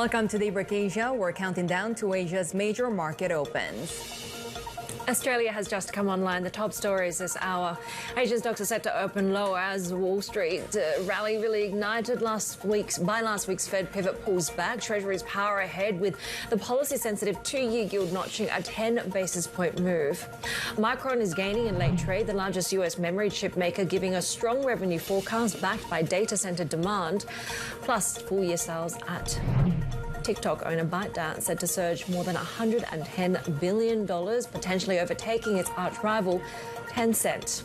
Welcome to Daybreak Asia. We're counting down to Asia's major market opens. Australia has just come online. The top stories this hour. Asian stocks are set to open lower as Wall Street rally really ignited by last week's Fed pivot pulls back. Treasuries power ahead with the policy-sensitive 2-year yield notching a 10 basis point move. Micron is gaining in late trade, the largest US memory chip maker giving a strong revenue forecast backed by data center demand, plus full-year sales at TikTok owner ByteDance said to surge more than $110 billion, potentially overtaking its arch rival, Tencent.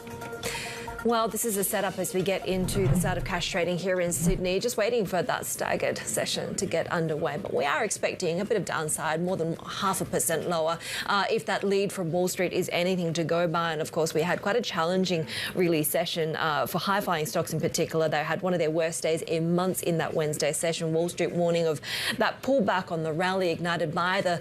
Well, this is a setup as we get into the start of cash trading here in Sydney, just waiting for that staggered session to get underway. But we are expecting a bit of downside, more than 0.5% lower, if that lead from Wall Street is anything to go by. And of course, we had quite a challenging, really, session for high-flying stocks in particular. They had one of their worst days in months in that Wednesday session. Wall Street warning of that pullback on the rally ignited by the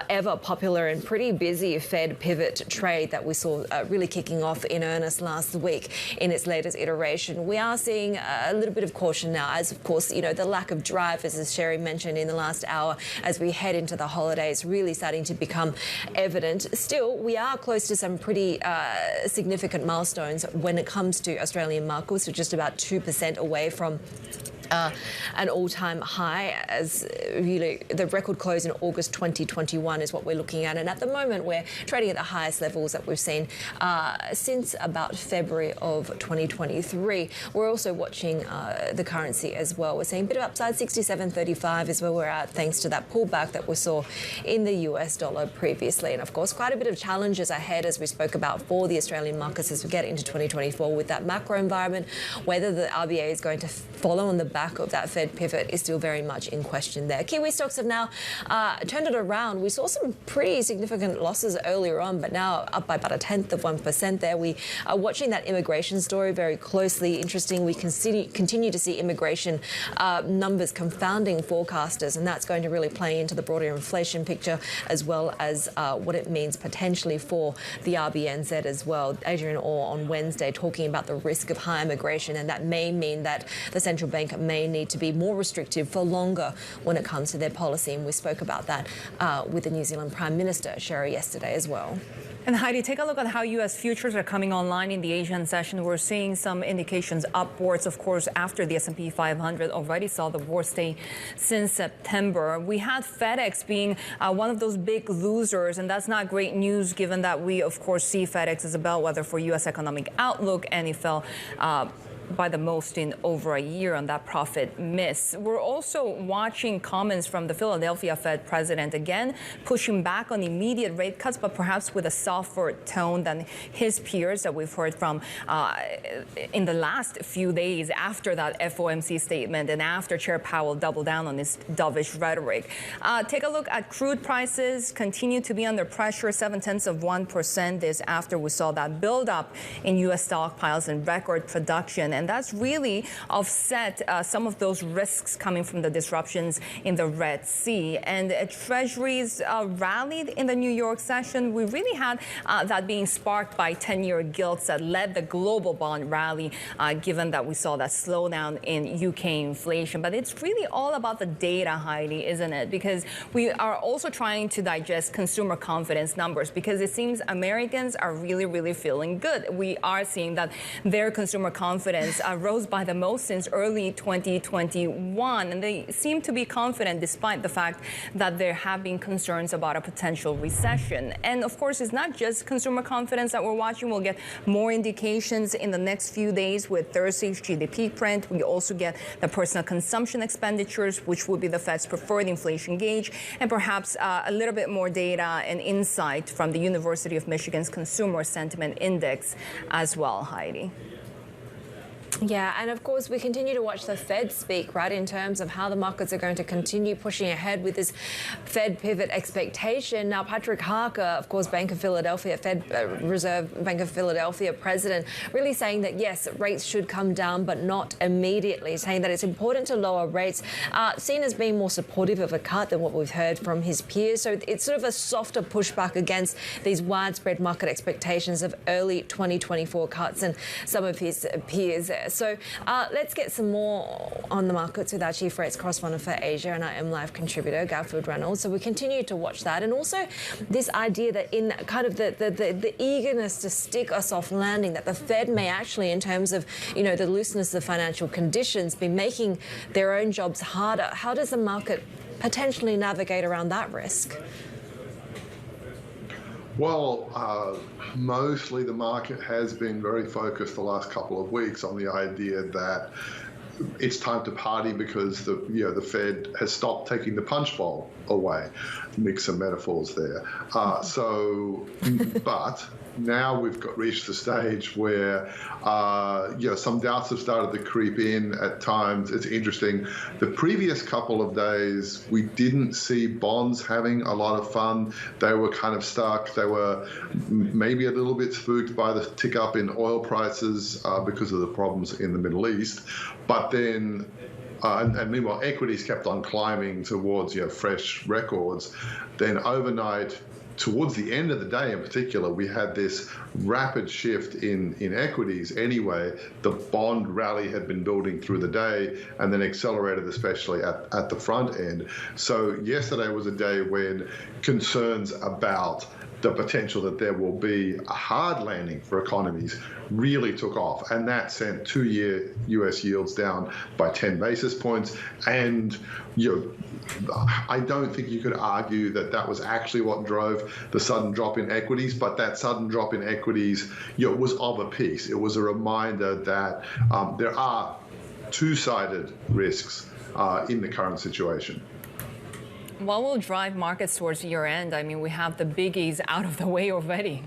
ever popular and pretty busy Fed pivot trade that we saw really kicking off in earnest last week. In its latest iteration, we are seeing a little bit of caution now, as of course, you know, the lack of drivers, as Shery mentioned in the last hour, as we head into the holidays, really starting to become evident. Still, we are close to some pretty significant milestones when it comes to Australian markets. We're just about 2% away from an all-time high, as really the record close in August 2021 is what we're looking at. And at the moment, we're trading at the highest levels that we've seen since about February of 2023. We're also watching the currency as well. We're seeing a bit of upside. 67.35 is where we're at, thanks to that pullback that we saw in the US dollar previously. And of course, quite a bit of challenges ahead, as we spoke about, for the Australian markets as we get into 2024 with that macro environment. Whether the RBA is going to follow on the back of that Fed pivot is still very much in question there. Kiwi stocks have now turned it around. We saw some pretty significant losses earlier on, but now up by about 0.1% there. We are watching that immigration story very closely. Interesting, we continue to see immigration numbers confounding forecasters, and that's going to really play into the broader inflation picture, as well as what it means potentially for the RBNZ as well. Adrian Orr on Wednesday talking about the risk of high immigration, and that may mean that the central bank may need to be more restrictive for longer when it comes to their policy. And we spoke about that with the New Zealand Prime Minister, Shery, yesterday as well. And Heidi, take a look at how U.S. futures are coming online in the Asian session. We're seeing some indications upwards, of course, after the S&P 500 already saw the worst day since September. We had FedEx being one of those big losers, and that's not great news given that we, of course, see FedEx as a bellwether for U.S. economic outlook, and it fell by the most in over a year on that profit miss. We're also watching comments from the Philadelphia Fed president, again pushing back on immediate rate cuts, but perhaps with a softer tone than his peers that we've heard from in the last few days after that FOMC statement and after Chair Powell doubled down on his dovish rhetoric. Take a look at crude prices, continue to be under pressure, 0.7% this after we saw that buildup in U.S. stockpiles and record production. And that's really offset some of those risks coming from the disruptions in the Red Sea. And Treasuries rallied in the New York session. We really had that being sparked by 10-year gilts that led the global bond rally, given that we saw that slowdown in UK inflation. But it's really all about the data, Heidi, isn't it? Because we are also trying to digest consumer confidence numbers, because it seems Americans are really, really feeling good. We are seeing that their consumer confidence rose by the most since early 2021, and they seem to be confident despite the fact that there have been concerns about a potential recession. And of course, it's not just consumer confidence that we're watching. We'll get more indications in the next few days with Thursday's GDP print. We also get the personal consumption expenditures, which will be the Fed's preferred inflation gauge, and perhaps a little bit more data and insight from the University of Michigan's Consumer Sentiment Index as well, Heidi. Yeah, and of course, we continue to watch the Fed speak, right, in terms of how the markets are going to continue pushing ahead with this Fed pivot expectation. Now, Patrick Harker, of course, Bank of Philadelphia, Reserve Bank of Philadelphia president, really saying that, yes, rates should come down, but not immediately, saying that it's important to lower rates, seen as being more supportive of a cut than what we've heard from his peers. So it's sort of a softer pushback against these widespread market expectations of early 2024 cuts. And some of his peers there. So let's get some more on the markets with our chief rates correspondent for Asia and our MLive contributor, Garfield Reynolds. So we continue to watch that. And also this idea that in kind of the eagerness to stick a soft landing, that the Fed may actually, in terms of, the looseness of financial conditions, be making their own jobs harder. How does the market potentially navigate around that risk? Well, mostly the market has been very focused the last couple of weeks on the idea that it's time to party because the Fed has stopped taking the punch bowl away. Mix some metaphors there. But now we've reached the stage where some doubts have started to creep in at times. It's interesting. The previous couple of days, we didn't see bonds having a lot of fun. They were kind of stuck. They were maybe a little bit spooked by the tick up in oil prices because of the problems in the Middle East. But then and meanwhile, equities kept on climbing towards fresh records. Then overnight, towards the end of the day in particular, we had this rapid shift in equities anyway. The bond rally had been building through the day and then accelerated, especially at the front end. So yesterday was a day when concerns about the potential that there will be a hard landing for economies really took off. And that sent 2-year US yields down by 10 basis points. And I don't think you could argue that that was actually what drove the sudden drop in equities, but that sudden drop in equities was of a piece. It was a reminder that there are two-sided risks in the current situation. What will drive markets towards year end? I mean, we have the biggies out of the way already.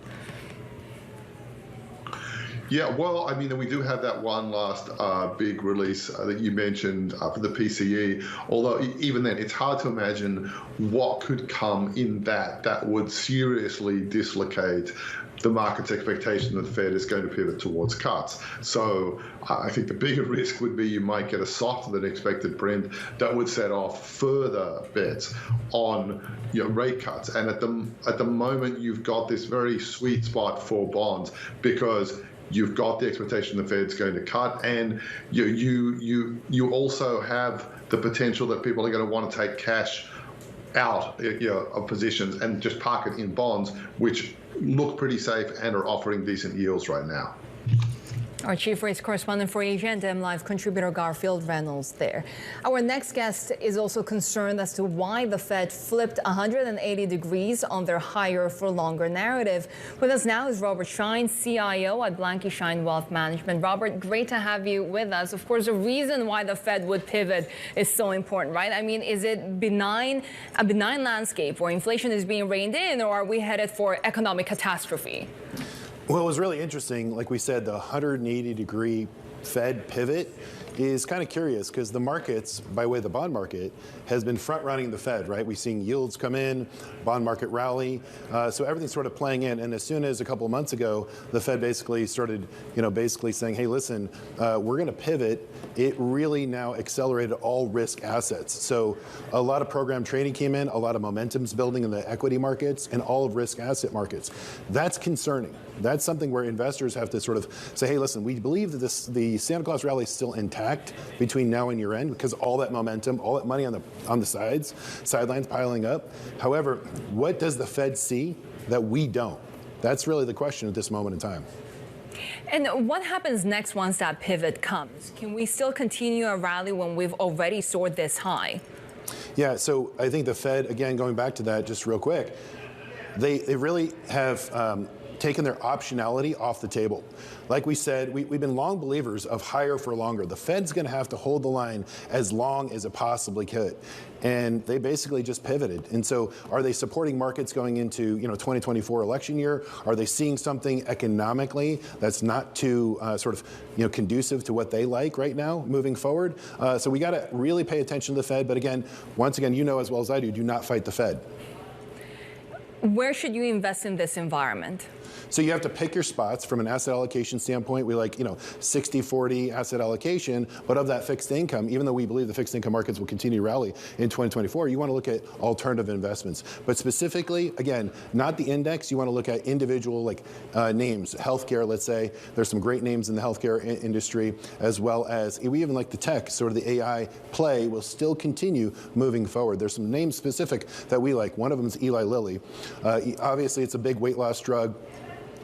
Yeah, well, I mean, we do have that one last big release that you mentioned for the PCE, although even then, it's hard to imagine what could come in that would seriously dislocate the market's expectation that the Fed is going to pivot towards cuts. So I think the bigger risk would be you might get a softer than expected print that would set off further bets on rate cuts. And at the moment, you've got this very sweet spot for bonds because you've got the expectation the Fed's going to cut, and you also have the potential that people are going to want to take cash out of positions and just park it in bonds, which look pretty safe and are offering decent yields right now. Our chief rates correspondent for Asia and MLive contributor Garfield Reynolds there. Our next guest is also concerned as to why the Fed flipped 180 degrees on their higher for longer narrative. With us now is Robert Shine, CIO at Blanky Shine Wealth Management. Robert, great to have you with us. Of course, the reason why the Fed would pivot is so important, right? I mean, is it a benign landscape where inflation is being reined in, or are we headed for economic catastrophe? Well, it was really interesting. Like we said, the 180-degree Fed pivot is kind of curious because the markets, by way of the bond market, has been front-running the Fed, right? We've seen yields come in, bond market rally, so everything's sort of playing in. And as soon as a couple of months ago, the Fed basically started, basically saying, hey, listen, we're going to pivot. It really now accelerated all risk assets. So a lot of program trading came in, a lot of momentum's building in the equity markets and all of risk asset markets. That's concerning. That's something where investors have to sort of say, hey, listen, we believe that the Santa Claus rally is still intact between now and year end because all that momentum, all that money on the sidelines piling up. However, what does the Fed see that we don't? That's really the question at this moment in time. And what happens next once that pivot comes? Can we still continue a rally when we've already soared this high? Yeah, so I think the Fed, again, going back to that just real quick, they really have taken their optionality off the table. Like we said, we've been long believers of higher for longer. The Fed's going to have to hold the line as long as it possibly could. And they basically just pivoted. And so are they supporting markets going into 2024 election year? Are they seeing something economically that's not too conducive to what they like right now moving forward? So we got to really pay attention to the Fed. But again, once again, as well as I do not fight the Fed. Where should you invest in this environment? So you have to pick your spots from an asset allocation standpoint. We like, 60-40 asset allocation, but of that fixed income, even though we believe the fixed income markets will continue to rally in 2024, you want to look at alternative investments. But specifically, again, not the index. You want to look at individual names. Healthcare, let's say. There's some great names in the healthcare industry, as well as we even like the tech, sort of the AI play will still continue moving forward. There's some names specific that we like. One of them is Eli Lilly. Obviously, it's a big weight loss drug.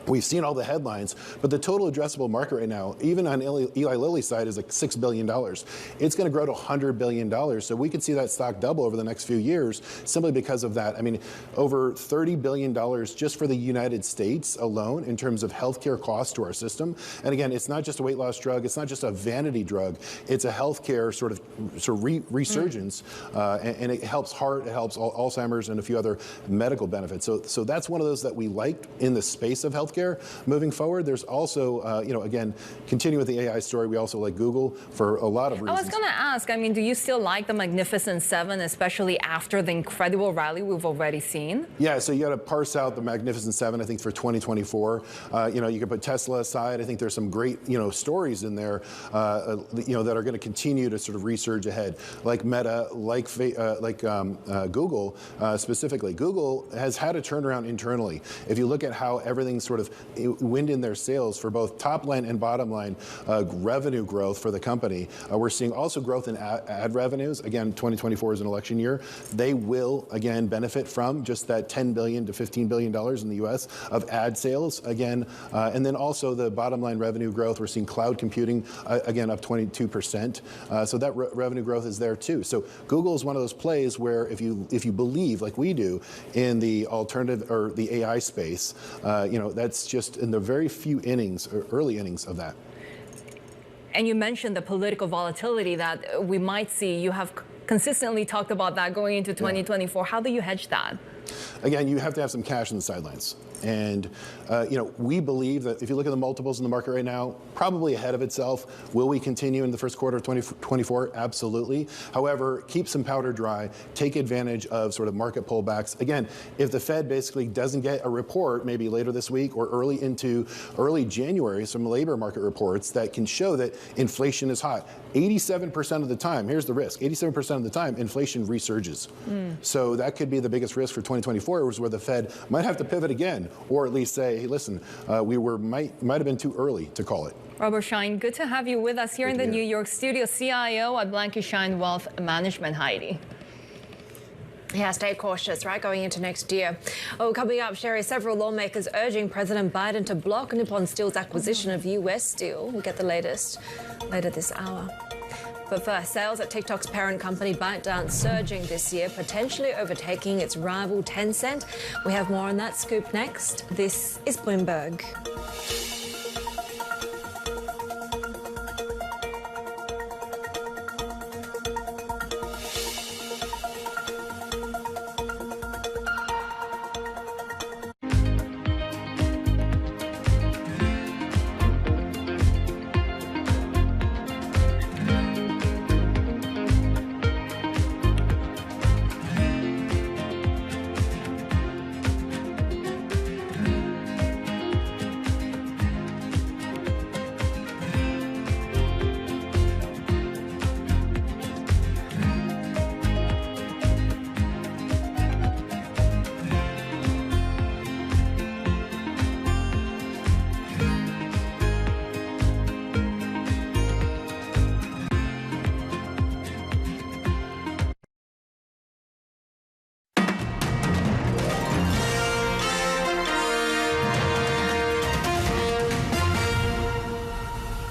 We've seen all the headlines, but the total addressable market right now, even on Eli Lilly's side, is like $6 billion. It's going to grow to $100 billion. So we could see that stock double over the next few years simply because of that. I mean, over $30 billion just for the United States alone in terms of healthcare costs to our system. And again, it's not just a weight loss drug. It's not just a vanity drug. It's a healthcare sort of resurgence, and it helps heart, it helps Alzheimer's, and a few other medical benefits. So that's one of those that we like in the space of healthcare. Moving forward, there's also, again, continue with the AI story. We also like Google for a lot of reasons. I was going to ask, I mean, do you still like the Magnificent Seven, especially after the incredible rally we've already seen? Yeah, so you got to parse out the Magnificent Seven, I think, for 2024. You can put Tesla aside. I think there's some great, stories in there, that are going to continue to sort of resurge ahead, like Meta, like Google specifically. Google has had a turnaround internally. If you look at how everything's sort of wind in their sails for both top line and bottom line revenue growth for the company. We're seeing also growth in ad revenues. Again, 2024 is an election year. They will, again, benefit from just that $10 billion to $15 billion in the U.S. of ad sales, again. And then also the bottom line revenue growth. We're seeing cloud computing, again, up 22%. So that revenue growth is there, too. So Google is one of those plays where if you believe, like we do, in the alternative or the AI space, that's just in the very few innings, or early innings of that. And you mentioned the political volatility that we might see. You have consistently talked about that going into 2024. Yeah. How do you hedge that? Again, you have to have some cash on the sidelines. And, we believe that if you look at the multiples in the market right now, probably ahead of itself. Will we continue in the first quarter of 2024? Absolutely. However, keep some powder dry. Take advantage of sort of market pullbacks. Again, if the Fed basically doesn't get a report maybe later this week or early January, some labor market reports that can show that inflation is hot. 87% of the time, here's the risk, 87% of the time, inflation resurges. So that could be the biggest risk for 2024, was where the Fed might have to pivot again, or at least say, hey, listen, we might have been too early to call it. Robert Schein, good to have you with us here in the New York studio, CIO at Blanky Schein Wealth Management. Heidi. Yeah, stay cautious, right, going into next year. Oh, coming up, Shery, several lawmakers urging President Biden to block Nippon Steel's acquisition of U.S. steel. We'll get the latest later this hour. But first, sales at TikTok's parent company ByteDance surging this year, potentially overtaking its rival Tencent. We have more on that scoop next. This is Bloomberg.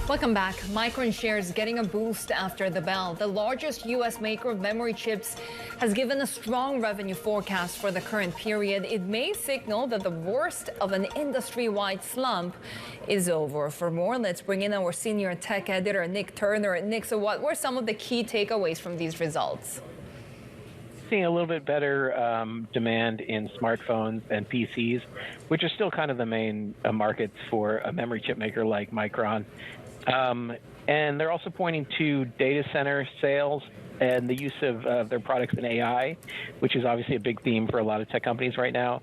Welcome back. Micron shares getting a boost after the bell. The largest U.S. maker of memory chips has given a strong revenue forecast for the current period. It may signal that the worst of an industry-wide slump is over. For more, let's bring in our senior tech editor, Nick Turner. Nick, so what were some of the key takeaways from these results? Seeing a little bit better demand in smartphones and PCs, which are still kind of the main markets for a memory chip maker like Micron. And they're also pointing to data center sales and the use of their products in AI, which is obviously a big theme for a lot of tech companies right now.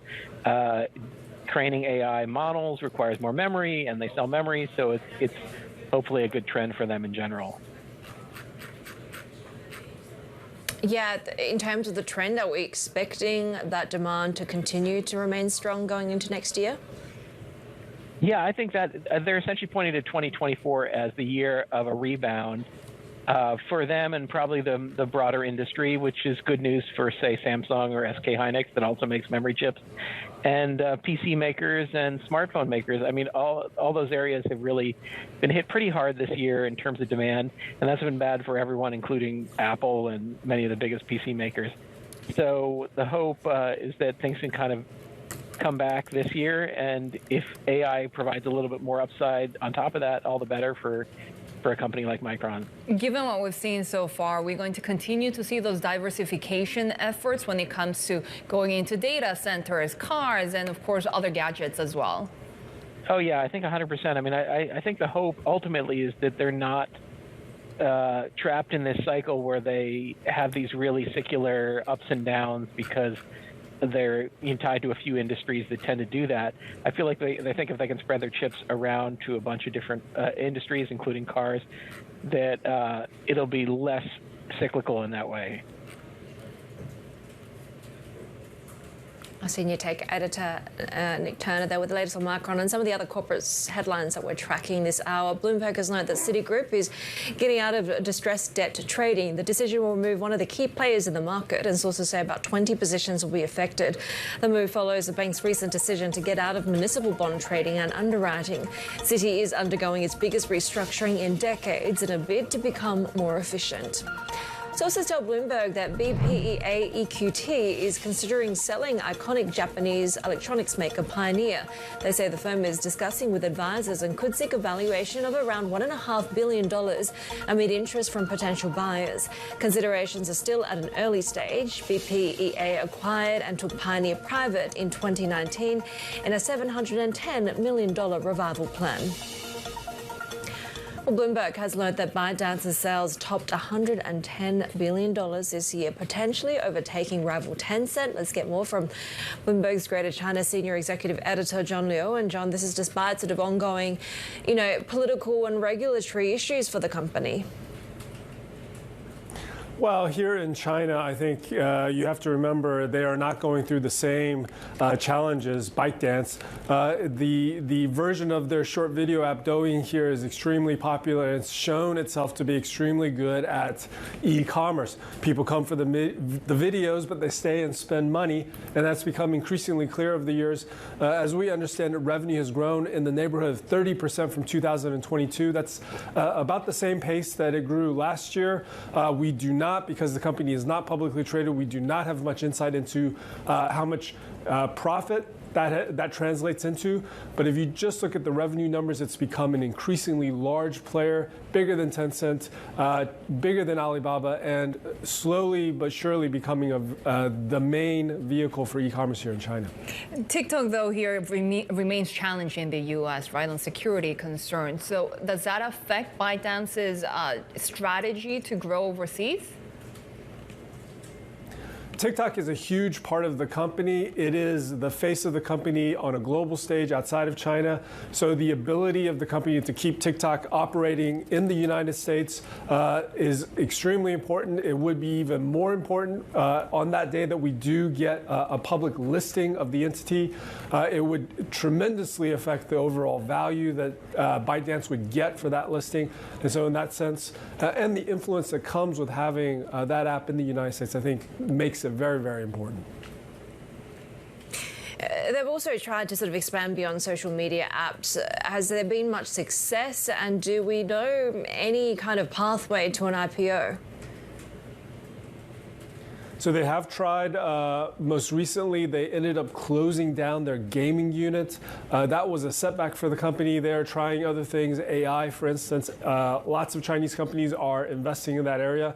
Training AI models requires more memory, and they sell memory, so it's hopefully a good trend for them in general. Yeah, in terms of the trend, are we expecting that demand to continue to remain strong going into next year? Yeah, I think that they're essentially pointing to 2024 as the year of a rebound for them and probably the broader industry, which is good news for, say, Samsung or SK Hynix that also makes memory chips, and PC makers and smartphone makers. I mean, all those areas have really been hit pretty hard this year in terms of demand, and that's been bad for everyone, including Apple and many of the biggest PC makers. So the hope is that things can kind of come back this year, and if AI provides a little bit more upside on top of that, all the better for a company like Micron. Given what we've seen so far, we're going to continue to see those diversification efforts when it comes to going into data centers, cars, and of course other gadgets as well. Oh yeah, I think 100%. I mean, I think the hope ultimately is that they're not trapped in this cycle where they have these really secular ups and downs because they're tied to a few industries that tend to do that. I feel like they think if they can spread their chips around to a bunch of different industries, including cars, that it'll be less cyclical in that way. Our senior tech editor, Nick Turner, there with the latest on Micron and some of the other corporate headlines that we're tracking this hour. Bloomberg has noted that Citigroup is getting out of distressed debt trading. The decision will remove one of the key players in the market, and sources say about 20 positions will be affected. The move follows the bank's recent decision to get out of municipal bond trading and underwriting. Citi is undergoing its biggest restructuring in decades in a bid to become more efficient. Sources tell Bloomberg that BPEA EQT is considering selling iconic Japanese electronics maker Pioneer. They say the firm is discussing with advisors and could seek a valuation of around $1.5 billion amid interest from potential buyers. Considerations are still at an early stage. BPEA acquired and took Pioneer private in 2019 in a $710 million revival plan. Well, Bloomberg has learned that ByteDance's sales topped $110 billion this year, potentially overtaking rival Tencent. Let's get more from Bloomberg's Greater China senior executive editor, John Liu. And John, this is despite sort of ongoing, political and regulatory issues for the company. Well, here in China, I think you have to remember they are not going through the same challenges. ByteDance, the version of their short video app Douyin here is extremely popular. It's shown itself to be extremely good at e-commerce. People come for the videos, but they stay and spend money, and that's become increasingly clear over the years. As we understand it, revenue has grown in the neighborhood of 30% from 2022. That's about the same pace that it grew last year. We do not, because the company is not publicly traded, we do not have much insight into how much profit that translates into. But if you just look at the revenue numbers, it's become an increasingly large player, bigger than Tencent, bigger than Alibaba, and slowly but surely becoming the main vehicle for e-commerce here in China. TikTok, though, here remains challenging in the U.S., right, on security concerns. So does that affect ByteDance's strategy to grow overseas? TikTok is a huge part of the company. It is the face of the company on a global stage outside of China. So the ability of the company to keep TikTok operating in the United States is extremely important. It would be even more important on that day that we do get a public listing of the entity. It would tremendously affect the overall value that ByteDance would get for that listing. And so in that sense, and the influence that comes with having that app in the United States, I think makes it very, very important. They've also tried to sort of expand beyond social media apps. Has there been much success, and do we know any kind of pathway to an IPO? So they have tried. Most recently, they ended up closing down their gaming unit. That was a setback for the company. They're trying other things, AI, for instance. Lots of Chinese companies are investing in that area.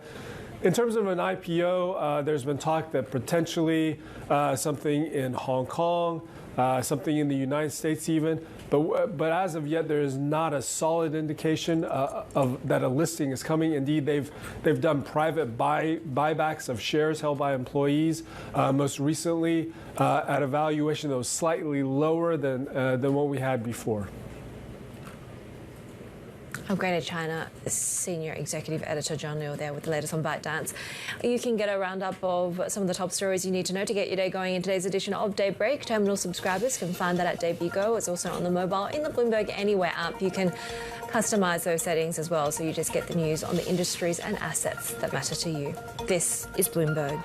In terms of an IPO, there's been talk that potentially something in Hong Kong, something in the United States even, but as of yet, there is not a solid indication of that a listing is coming. Indeed, they've done private buybacks of shares held by employees, most recently at a valuation that was slightly lower than what we had before. Of Greater China Senior Executive Editor John Neal there with the latest on ByteDance. You can get a roundup of some of the top stories you need to know to get your day going in today's edition of Daybreak. Terminal subscribers can find that at Daybreak. It's also on the mobile in the Bloomberg Anywhere app. You can customize those settings as well, so you just get the news on the industries and assets that matter to you. This is Bloomberg.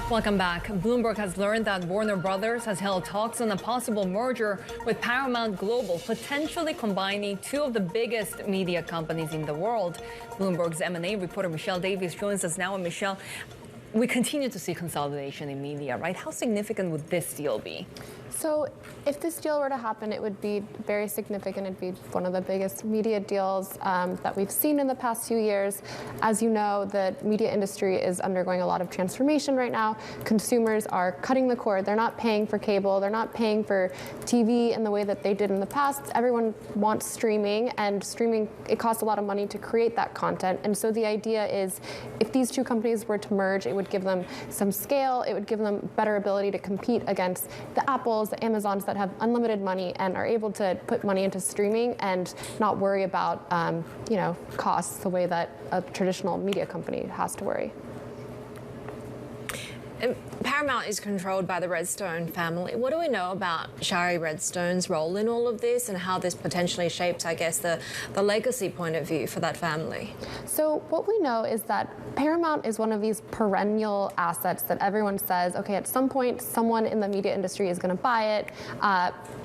Welcome back. Bloomberg has learned that Warner Brothers has held talks on a possible merger with Paramount Global, potentially combining two of the biggest media companies in the world. Bloomberg's M&A reporter Michelle Davies joins us now. And Michelle, we continue to see consolidation in media, right? How significant would this deal be? So if this deal were to happen, it would be very significant. It'd be one of the biggest media deals that we've seen in the past few years. As you know, the media industry is undergoing a lot of transformation right now. Consumers are cutting the cord. They're not paying for cable. They're not paying for TV in the way that they did in the past. Everyone wants streaming, and streaming, it costs a lot of money to create that content. And so the idea is if these two companies were to merge, it would give them some scale. It would give them better ability to compete against the Apples, the Amazons that have unlimited money and are able to put money into streaming and not worry about costs the way that a traditional media company has to worry. Paramount is controlled by the Redstone family. What do we know about Shari Redstone's role in all of this and how this potentially shapes, I guess, the legacy point of view for that family? So what we know is that Paramount is one of these perennial assets that everyone says, okay, at some point, someone in the media industry is going to buy it.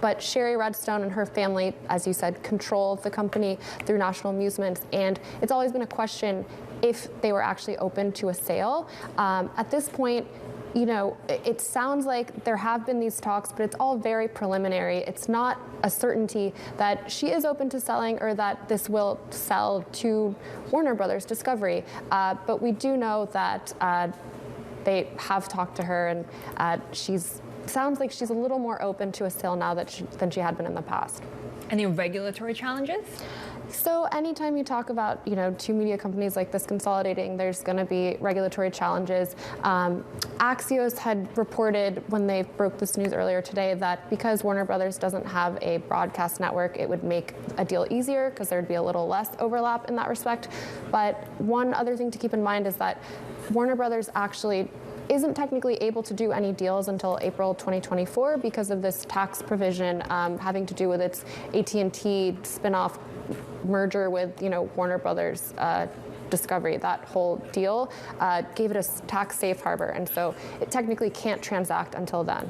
But Shari Redstone and her family, as you said, control the company through National Amusements. And it's always been a question if they were actually open to a sale. At this point, it sounds like there have been these talks, but it's all very preliminary. It's not a certainty that she is open to selling or that this will sell to Warner Brothers Discovery. But we do know that they have talked to her, and sounds like she's a little more open to a sale now than she had been in the past. Any regulatory challenges? So anytime you talk about, two media companies like this consolidating, there's going to be regulatory challenges. Axios had reported when they broke this news earlier today that because Warner Brothers doesn't have a broadcast network, it would make a deal easier because there'd be a little less overlap in that respect. But one other thing to keep in mind is that Warner Brothers actually isn't technically able to do any deals until April 2024 because of this tax provision having to do with its AT&T spinoff merger with Warner Brothers Discovery. That whole deal gave it a tax safe harbor, and so it technically can't transact until then.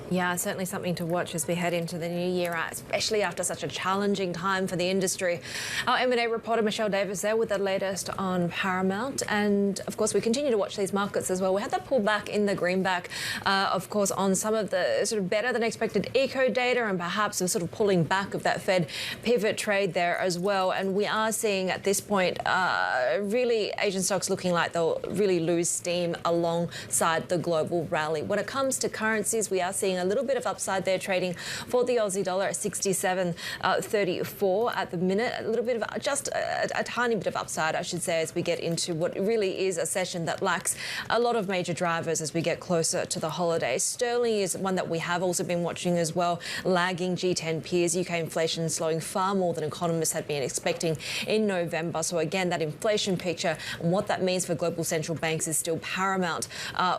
Yeah, certainly something to watch as we head into the new year, especially after such a challenging time for the industry. Our M&A reporter Michelle Davis there with the latest on Paramount. And, of course, we continue to watch these markets as well. We had that pullback in the greenback, of course, on some of the sort of better than expected eco data and perhaps a sort of pulling back of that Fed pivot trade there as well. And we are seeing at this point really Asian stocks looking like they'll really lose steam alongside the global rally. When it comes to currencies, we are seeing a a little bit of upside there trading for the Aussie dollar at 67.34 at the minute. A little bit of just a tiny bit of upside, I should say, as we get into what really is a session that lacks a lot of major drivers as we get closer to the holidays. Sterling is one that we have also been watching as well, lagging G10 peers. UK inflation slowing far more than economists had been expecting in November. So again, that inflation picture and what that means for global central banks is still paramount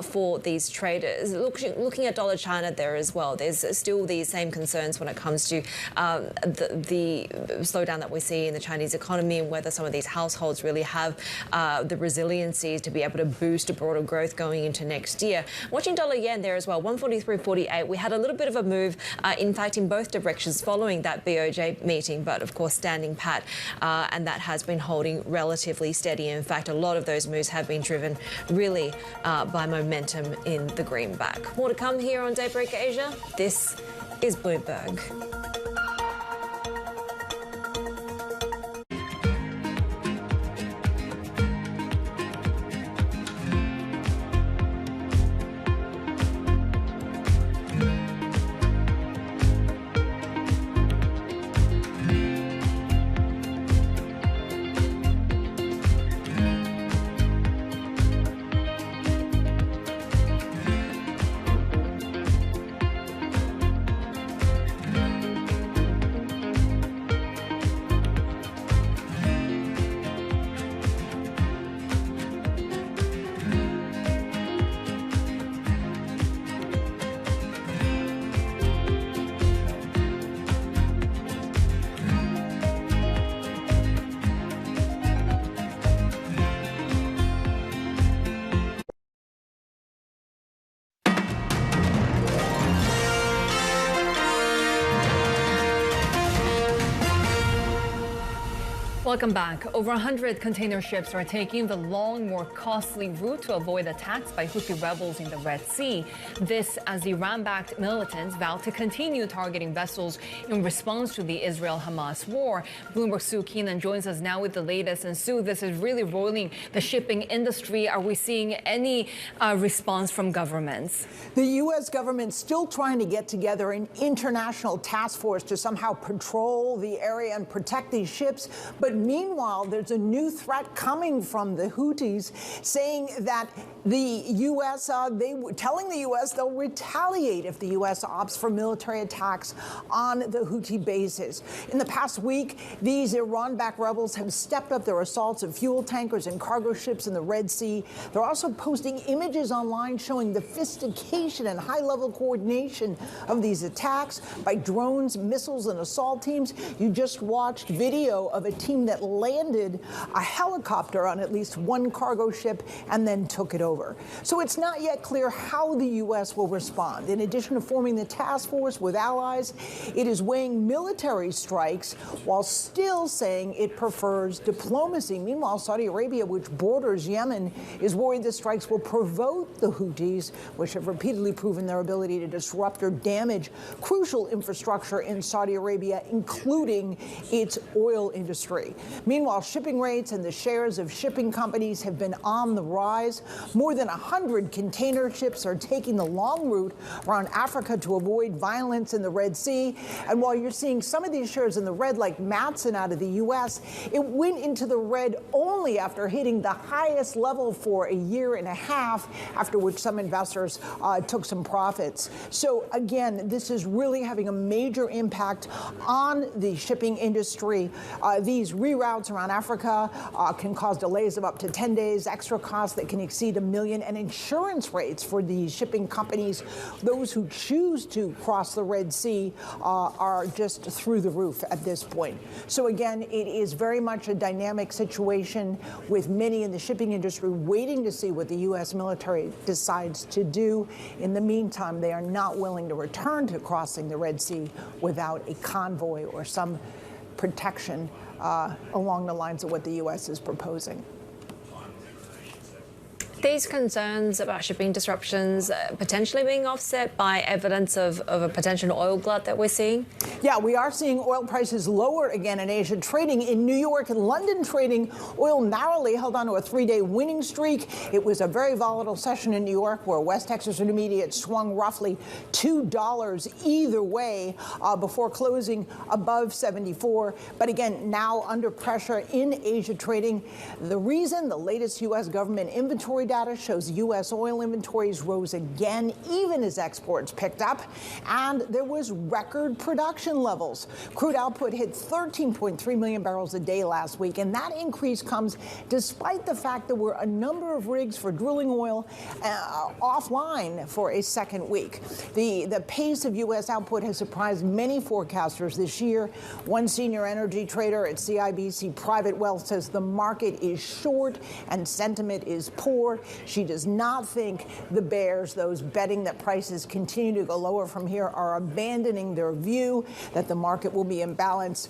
for these traders. Looking at dollar China there as well, there's still the same concerns when it comes to the slowdown that we see in the Chinese economy and whether some of these households really have the resiliency to be able to boost a broader growth going into next year. Watching dollar yen there as well, 143.48. We had a little bit of a move, in fact, in both directions following that BOJ meeting, but of course standing pat, and that has been holding relatively steady. In fact, a lot of those moves have been driven really by momentum in the greenback. More to come here on Daybreak Asia. This is Bloomberg. Welcome back. Over 100 container ships are taking the long, more costly route to avoid attacks by Houthi rebels in the Red Sea. This as Iran-backed militants vow to continue targeting vessels in response to the Israel-Hamas war. Bloomberg's Sue Keenan joins us now with the latest. And Sue, this is really rolling the shipping industry. Are we seeing any response from governments? The U.S. government's still trying to get together an international task force to somehow patrol the area and protect these ships. But meanwhile, there's a new threat coming from the Houthis saying that the U.S., telling the U.S. they'll retaliate if the U.S. opts for military attacks on the Houthi bases. In the past week, these Iran-backed rebels have stepped up their assaults of fuel tankers and cargo ships in the Red Sea. They're also posting images online showing the sophistication and high-level coordination of these attacks by drones, missiles, and assault teams. You just watched video of a team that landed a helicopter on at least one cargo ship and then took it over. So it's not yet clear how the U.S. will respond. In addition to forming the task force with allies, it is weighing military strikes while still saying it prefers diplomacy. Meanwhile, Saudi Arabia, which borders Yemen, is worried the strikes will provoke the Houthis, which have repeatedly proven their ability to disrupt or damage crucial infrastructure in Saudi Arabia, including its oil industry. Meanwhile, shipping rates and the shares of shipping companies have been on the rise. More than 100 container ships are taking the long route around Africa to avoid violence in the Red Sea. And while you're seeing some of these shares in the red, like Matson out of the U.S., it went into the red only after hitting the highest level for a year and a half, after which some investors took some profits. So again, this is really having a major impact on the shipping industry. These reroutes around Africa can cause delays of up to 10 days, extra costs that can exceed $1 million, and insurance rates for the shipping companies, those who choose to cross the Red Sea, are just through the roof at this point. So again, it is very much a dynamic situation with many in the shipping industry waiting to see what the U.S. military decides to do. In the meantime, they are not willing to return to crossing the Red Sea without a convoy or some protection along the lines of what the U.S. is proposing. these concerns about shipping disruptions potentially being offset by evidence of a potential oil glut that we're seeing? Yeah, we are seeing oil prices lower again in Asia. Trading in New York and London trading, oil narrowly held on to a 3-day winning streak. It was a very volatile session in New York where West Texas Intermediate swung roughly $2 either way before closing above 74. But again, now under pressure in Asia trading. The reason, the latest U.S. government inventory data shows U.S. oil inventories rose again, even as exports picked up, and there was record production levels. Crude output hit 13.3 million barrels a day last week, and that increase comes despite the fact there were a number of rigs for drilling oil offline for a second week. The pace of U.S. output has surprised many forecasters this year. One senior energy trader at CIBC Private Wealth says the market is short and sentiment is poor. She does not think the bears, those betting that prices continue to go lower from here, are abandoning their view that the market will be imbalanced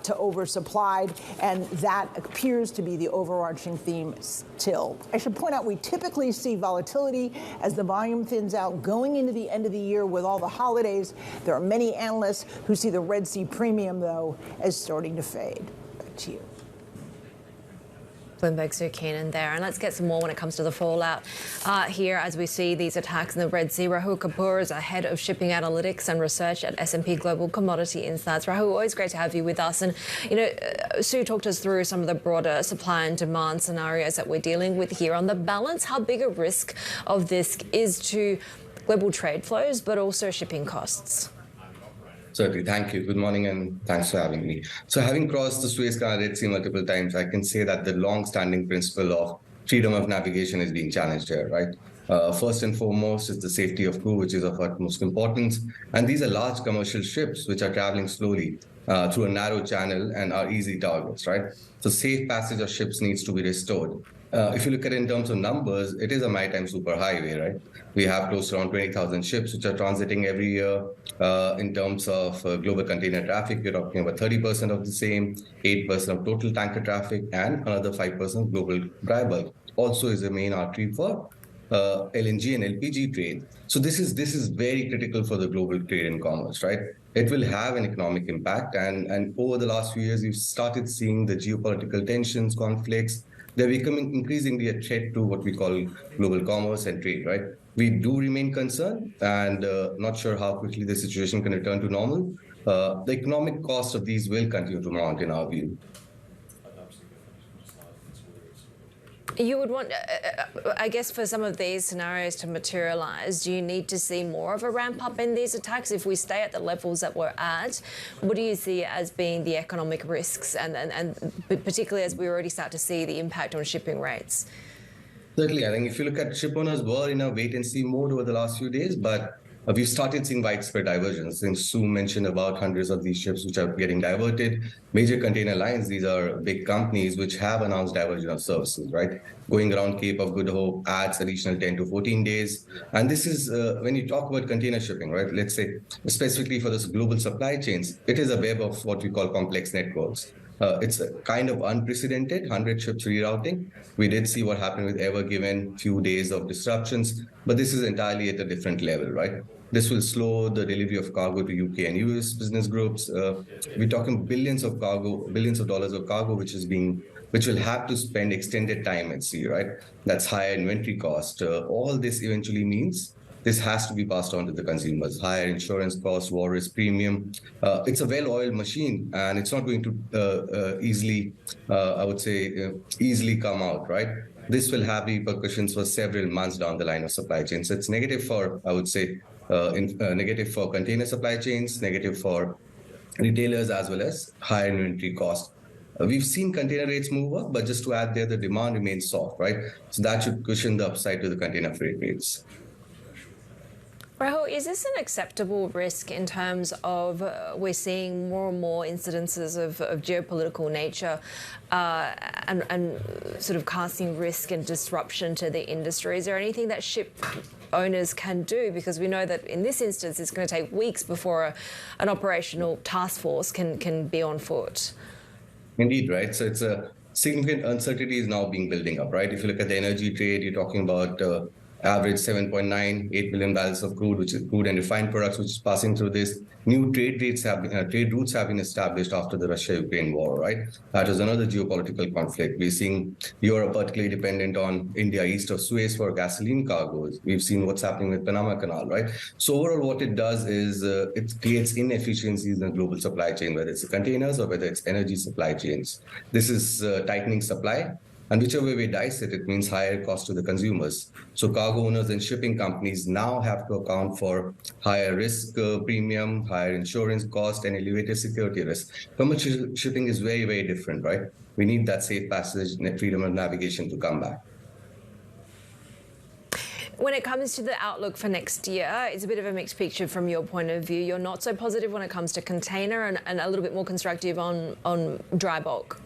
to oversupplied, and that appears to be the overarching theme still. I should point out we typically see volatility as the volume thins out going into the end of the year with all the holidays. There are many analysts who see the Red Sea premium, though, as starting to fade. Back to you. Bloomberg Sue Keenan there. And let's get some more when it comes to the fallout here as we see these attacks in the Red Sea. Rahul Kapoor is head of shipping analytics and research at S&P Global Commodity Insights. Rahul, always great to have you with us. And, Sue talked us through some of the broader supply and demand scenarios that we're dealing with here. On the balance, how big a risk of this is to global trade flows, but also shipping costs? Certainly. Thank you. Good morning, and thanks for having me. So having crossed the Suez Canal Red Sea multiple times, I can say that the long-standing principle of freedom of navigation is being challenged here, right? First and foremost is the safety of crew, which is of utmost importance. And these are large commercial ships which are traveling slowly through a narrow channel and are easy targets, right? So safe passage of ships needs to be restored. If you look at it in terms of numbers, it is a maritime superhighway, right? We have close to around 20,000 ships which are transiting every year. In terms of global container traffic, we're talking about 30% of the same, 8% of total tanker traffic, and another 5% global dry bulk. Also is a main artery for LNG and LPG trade. So this is very critical for the global trade and commerce, right? It will have an economic impact. And over the last few years, we've started seeing the geopolitical tensions, conflicts. They're becoming increasingly a threat to what we call global commerce and trade, right? We do remain concerned and not sure how quickly the situation can return to normal. The economic cost of these will continue to mount in our view. You would want, I guess, for some of these scenarios to materialize, do you need to see more of a ramp up in these attacks? If we stay at the levels that we're at, what do you see as being the economic risks, and particularly as we already start to see the impact on shipping rates? Certainly. I think if you look at ship owners were in a wait-and-see mode over the last few days, but we've started seeing widespread diversions. And Sue mentioned about hundreds of these ships which are getting diverted. Major container lines, these are big companies which have announced diversion of services, right? Going around Cape of Good Hope adds additional 10 to 14 days. And this is when you talk about container shipping, right? Let's say specifically for this global supply chains, it is a web of what we call complex networks. It's a kind of unprecedented, 100 ships rerouting. We did see what happened with Ever Given, few days of disruptions, but this is entirely at a different level, right? This will slow the delivery of cargo to UK and US business groups. We're talking billions of dollars of cargo, which will have to spend extended time at sea, right? That's higher inventory cost. All this eventually means this has to be passed on to the consumers. Higher insurance costs, war risk premium. It's a well-oiled machine, and it's not going to easily come out, right? This will have repercussions for several months down the line of supply chains. So it's negative for, I would say, negative for container supply chains, negative for retailers, as well as higher inventory costs. We've seen container rates move up, but just to add there, the demand remains soft, right? So that should cushion the upside to the container freight rates. Rahul, is this an acceptable risk in terms of we're seeing more and more incidences of geopolitical nature and sort of casting risk and disruption to the industry? Is there anything that ship owners can do? Because we know that in this instance, it's going to take weeks before an operational task force can be on foot. Indeed, right? So it's significant uncertainty is now being building up, right? If you look at the energy trade, you're talking about average 7.98 million barrels of crude, which is crude and refined products, which is passing through this. New trade routes have been established after the Russia-Ukraine war, right? That is another geopolitical conflict. We're seeing Europe particularly dependent on India east of Suez for gasoline cargoes. We've seen what's happening with Panama Canal, right? So overall, what it does is it creates inefficiencies in the global supply chain, whether it's the containers or whether it's energy supply chains. This is tightening supply. And whichever way we dice it, it means higher cost to the consumers. So cargo owners and shipping companies now have to account for higher risk premium, higher insurance cost, and elevated security risk. Commercial shipping is very, very different, right? We need that safe passage and freedom of navigation to come back. When it comes to the outlook for next year, it's a bit of a mixed picture from your point of view. You're not so positive when it comes to container and a little bit more constructive on dry bulk.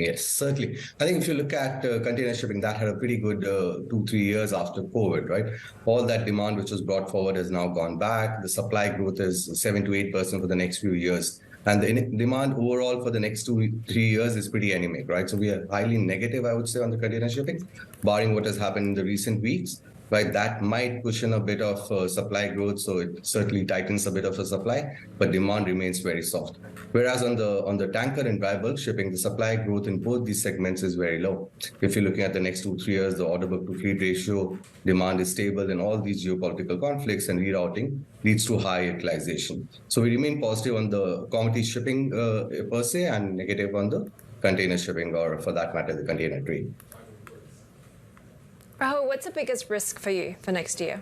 Yes, certainly. I think if you look at container shipping, that had a pretty good 2-3 years after COVID, right? All that demand which was brought forward has now gone back. The supply growth is 7 to 8% for the next few years. And the demand overall for the next 2-3 years is pretty anemic, right? So we are highly negative, I would say, on the container shipping, barring what has happened in the recent weeks. Right, that might cushion a bit of supply growth, so it certainly tightens a bit of the supply, but demand remains very soft. Whereas on the tanker and dry bulk shipping, the supply growth in both these segments is very low. If you're looking at the next 2-3 years, the order book to fleet ratio, demand is stable, and all these geopolitical conflicts and rerouting leads to high utilization. So we remain positive on the commodity shipping per se, and negative on the container shipping, or for that matter, the container trade. Rahul, what's the biggest risk for you for next year?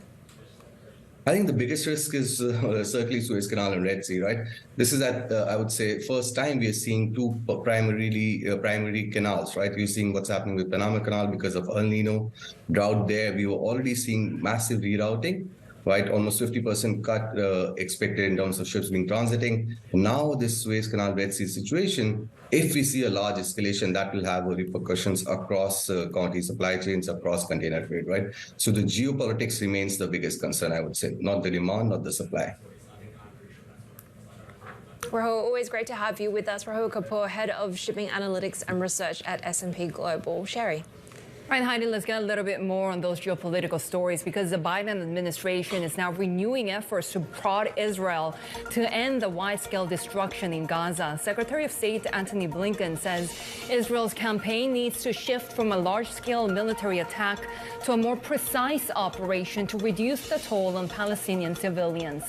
I think the biggest risk is certainly Suez Canal and Red Sea, right? This is I would say, first time we are seeing two primary canals, right? We're seeing what's happening with Panama Canal because of El Nino drought there. We were already seeing massive rerouting, right? Almost 50% cut expected in terms of ships being transiting. Now this Suez Canal Red Sea situation, if we see a large escalation, that will have repercussions across commodity supply chains, across container trade, right? So the geopolitics remains the biggest concern, I would say, not the demand, not the supply. Rahul, always great to have you with us. Rahul Kapoor, Head of Shipping Analytics and Research at S&P Global. Shery. Right, Heidi, let's get a little bit more on those geopolitical stories, because the Biden administration is now renewing efforts to prod Israel to end the wide-scale destruction in Gaza. Secretary of State Antony Blinken says Israel's campaign needs to shift from a large-scale military attack to a more precise operation to reduce the toll on Palestinian civilians.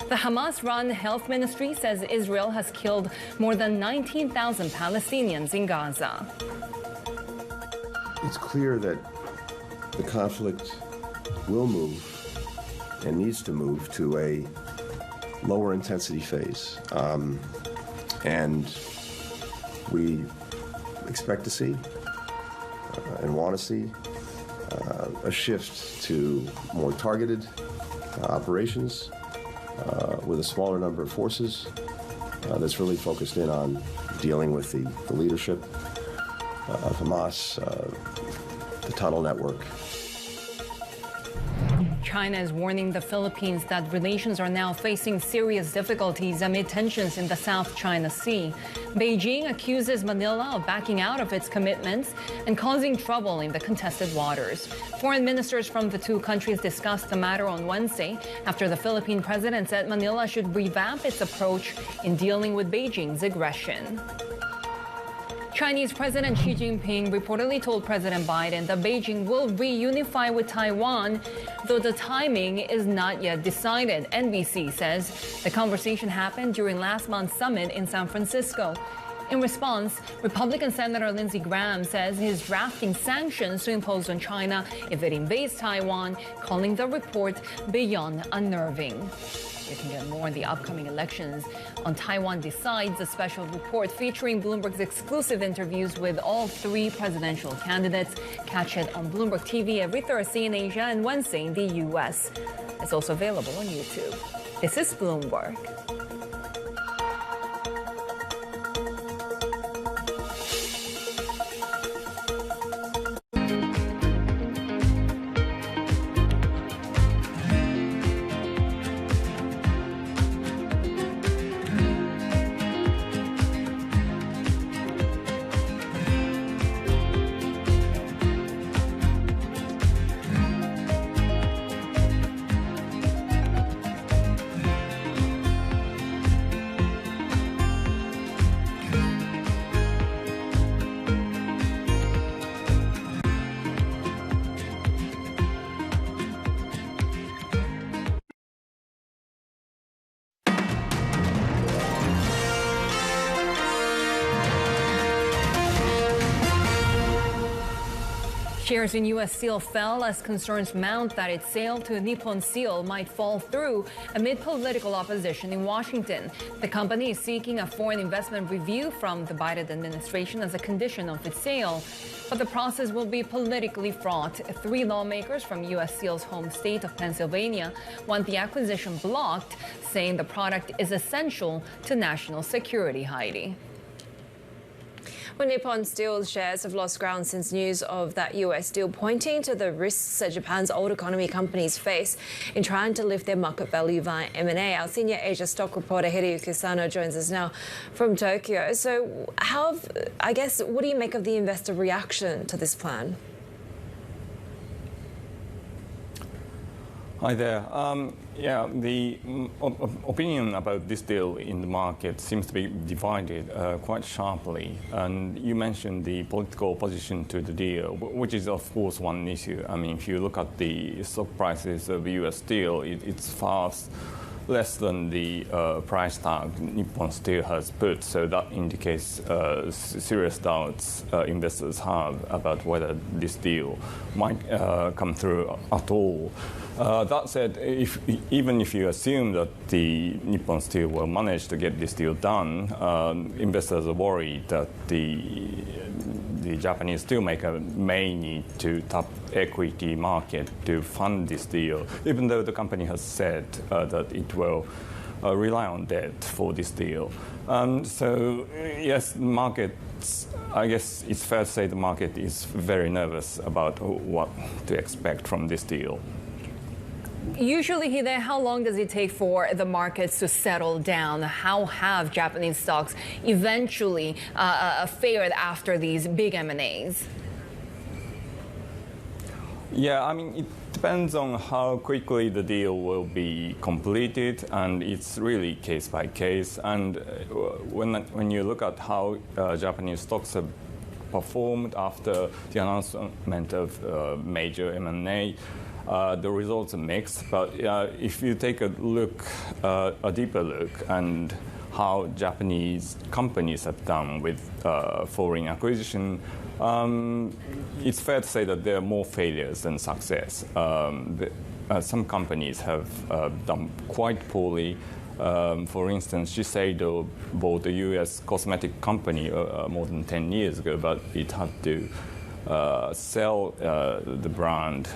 The Hamas-run health ministry says Israel has killed more than 19,000 Palestinians in Gaza. It's clear that the conflict will move and needs to move to a lower intensity phase. And we expect to see and want to see a shift to more targeted operations with a smaller number of forces that's really focused in on dealing with the leadership of Hamas, the tunnel network. China is warning the Philippines that relations are now facing serious difficulties amid tensions in the South China Sea. Beijing accuses Manila of backing out of its commitments and causing trouble in the contested waters. Foreign ministers from the two countries discussed the matter on Wednesday after the Philippine president said Manila should revamp its approach in dealing with Beijing's aggression. Chinese President Xi Jinping reportedly told President Biden that Beijing will reunify with Taiwan, though the timing is not yet decided. NBC says the conversation happened during last month's summit in San Francisco. In response, Republican Senator Lindsey Graham says he's drafting sanctions to impose on China if it invades Taiwan, calling the report beyond unnerving. You can get more on the upcoming elections on Taiwan Decides, a special report featuring Bloomberg's exclusive interviews with all three presidential candidates. Catch it on Bloomberg TV every Thursday in Asia and Wednesday in the U.S. It's also available on YouTube. This is Bloomberg. Shares in U.S. Steel fell as concerns mount that its sale to Nippon Steel might fall through amid political opposition in Washington. The company is seeking a foreign investment review from the Biden administration as a condition of its sale. But the process will be politically fraught. 3 lawmakers from U.S. Steel's home state of Pennsylvania want the acquisition blocked, saying the product is essential to national security. Heidi. Well, Nippon Steel's shares have lost ground since news of that US deal, pointing to the risks that Japan's old economy companies face in trying to lift their market value via M&A. Our senior Asia stock reporter Hideyuki Sano joins us now from Tokyo. So what do you make of the investor reaction to this plan? Hi there. The opinion about this deal in the market seems to be divided quite sharply. And you mentioned the political opposition to the deal, which is, of course, one issue. I mean, if you look at the stock prices of U.S. Steel, it's far less than the price tag Nippon Steel has put. So that indicates serious doubts investors have about whether this deal might come through at all. That said, even if you assume that the Nippon Steel will manage to get this deal done, investors are worried that the Japanese steelmaker may need to tap equity market to fund this deal, even though the company has said that it will rely on debt for this deal. Yes, I guess it's fair to say the market is very nervous about what to expect from this deal. Usually, Hide, how long does it take for the markets to settle down? How have Japanese stocks eventually fared after these big M&As? Yeah, I mean, it depends on how quickly the deal will be completed, and it's really case by case. And when you look at how Japanese stocks have performed after the announcement of major M&A, the results are mixed. But if you take a deeper look, and how Japanese companies have done with foreign acquisition, it's fair to say that there are more failures than success. Some companies have done quite poorly. For instance, Shiseido bought a U.S. cosmetic company more than 10 years ago, but it had to sell the brand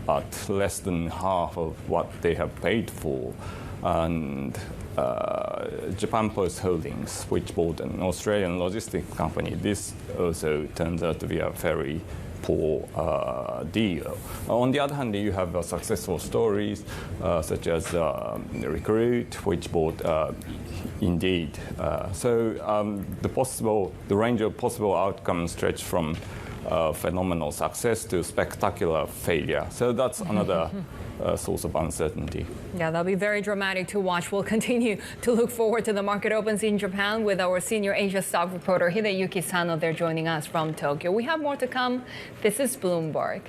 at less than half of what they have paid for. And Japan Post Holdings, which bought an Australian logistics company, this also turns out to be a very poor deal. On the other hand, you have successful stories such as Recruit, which bought Indeed. The range of possible outcomes stretch from phenomenal success to spectacular failure. So that's another source of uncertainty. Yeah, that'll be very dramatic to watch. We'll continue to look forward to the market opens in Japan with our senior Asia stock reporter Hideyuki Sano there joining us from Tokyo. We have more to come. This is Bloomberg.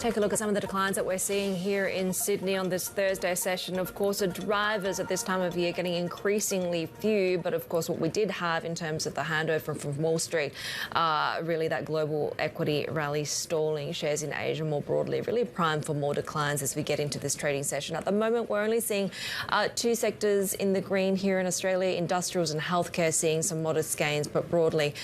Take a look at some of the declines that we're seeing here in Sydney on this Thursday session. Of course, the drivers at this time of year getting increasingly few, but of course what we did have in terms of the handover from Wall Street, really that global equity rally stalling. Shares in Asia more broadly really primed for more declines as we get into this trading session. At the moment, we're only seeing two sectors in the green here in Australia, industrials and healthcare seeing some modest gains, but broadly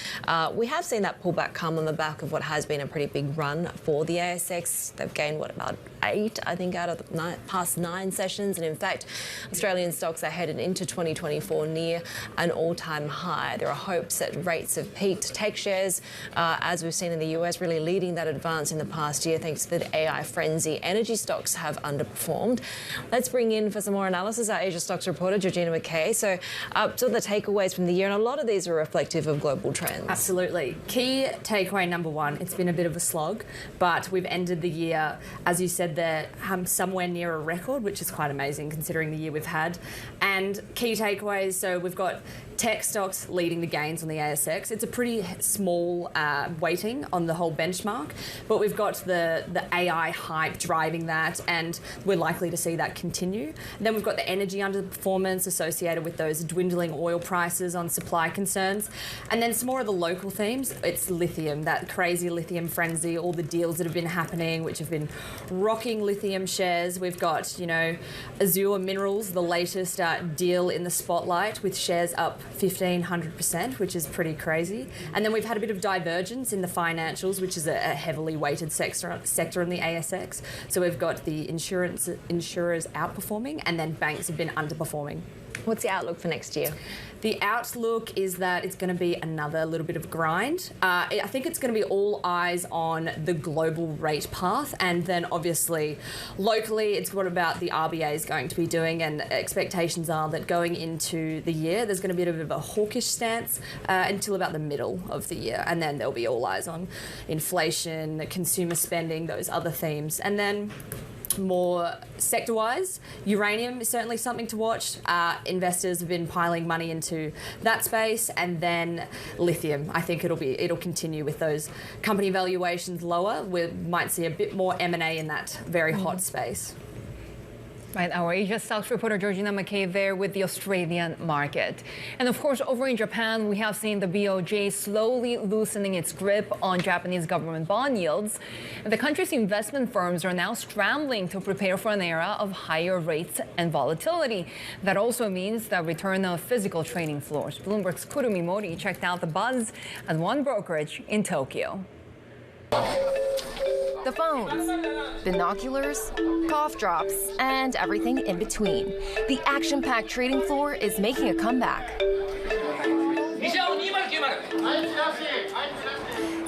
we have seen that pullback come on the back of what has been a pretty big run for the ASX. They've gained, about 8, I think, out of the past 9 sessions. And in fact, Australian stocks are headed into 2024 near an all-time high. There are hopes that rates have peaked. Tech shares, as we've seen in the US, really leading that advance in the past year thanks to the AI frenzy. Energy stocks have underperformed. Let's bring in for some more analysis our Asia stocks reporter, Georgina McKay. So to the takeaways from the year, and a lot of these are reflective of global trends. Absolutely. Key takeaway number one, it's been a bit of a slog, but we've ended the year, as you said there, somewhere near a record, which is quite amazing considering the year we've had. And key takeaways, so we've got tech stocks leading the gains on the ASX. It's a pretty small weighting on the whole benchmark, but we've got the AI hype driving that, and we're likely to see that continue. And then we've got the energy underperformance associated with those dwindling oil prices on supply concerns. And then some more of the local themes. It's lithium, that crazy lithium frenzy, all the deals that have been happening, which have been rocking lithium shares. We've got, Azure Minerals, the latest deal in the spotlight, with shares up 1,500%, which is pretty crazy. And then we've had a bit of divergence in the financials, which is a heavily weighted sector in the ASX. So we've got the insurers outperforming, and then banks have been underperforming. What's the outlook for next year? The outlook is that it's going to be another little bit of a grind. I think it's going to be all eyes on the global rate path, and then obviously locally it's what about the RBA is going to be doing, and expectations are that going into the year there's going to be a bit of a hawkish stance until about the middle of the year, and then there'll be all eyes on inflation, consumer spending, those other themes. And then more sector-wise, uranium is certainly something to watch. Investors have been piling money into that space, and then lithium. I think it'll continue with those company valuations lower. We might see a bit more M&A in that very hot space. Right, our Asia stocks reporter Georgina McKay there with the Australian market. And of course, over in Japan, we have seen the BOJ slowly loosening its grip on Japanese government bond yields. And the country's investment firms are now scrambling to prepare for an era of higher rates and volatility. That also means the return of physical trading floors. Bloomberg's Kurumi Mori checked out the buzz at one brokerage in Tokyo. The phones, binoculars, cough drops, and everything in between. The action-packed trading floor is making a comeback.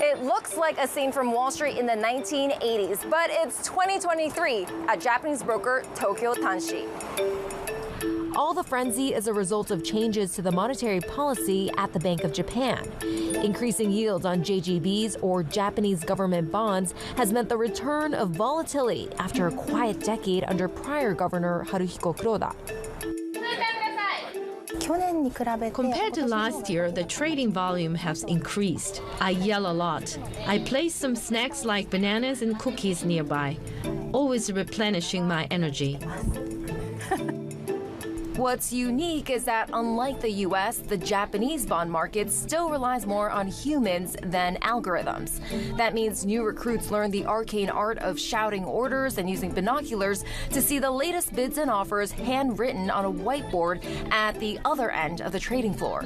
It looks like a scene from Wall Street in the 1980s, but it's 2023 at Japanese broker Tokyo Tanshi. All the frenzy is a result of changes to the monetary policy at the Bank of Japan. Increasing yields on JGBs, or Japanese government bonds, has meant the return of volatility after a quiet decade under prior governor Haruhiko Kuroda. Compared to last year, the trading volume has increased. I yell a lot. I place some snacks like bananas and cookies nearby, always replenishing my energy. What's unique is that, unlike the U.S., the Japanese bond market still relies more on humans than algorithms. That means new recruits learn the arcane art of shouting orders and using binoculars to see the latest bids and offers handwritten on a whiteboard at the other end of the trading floor.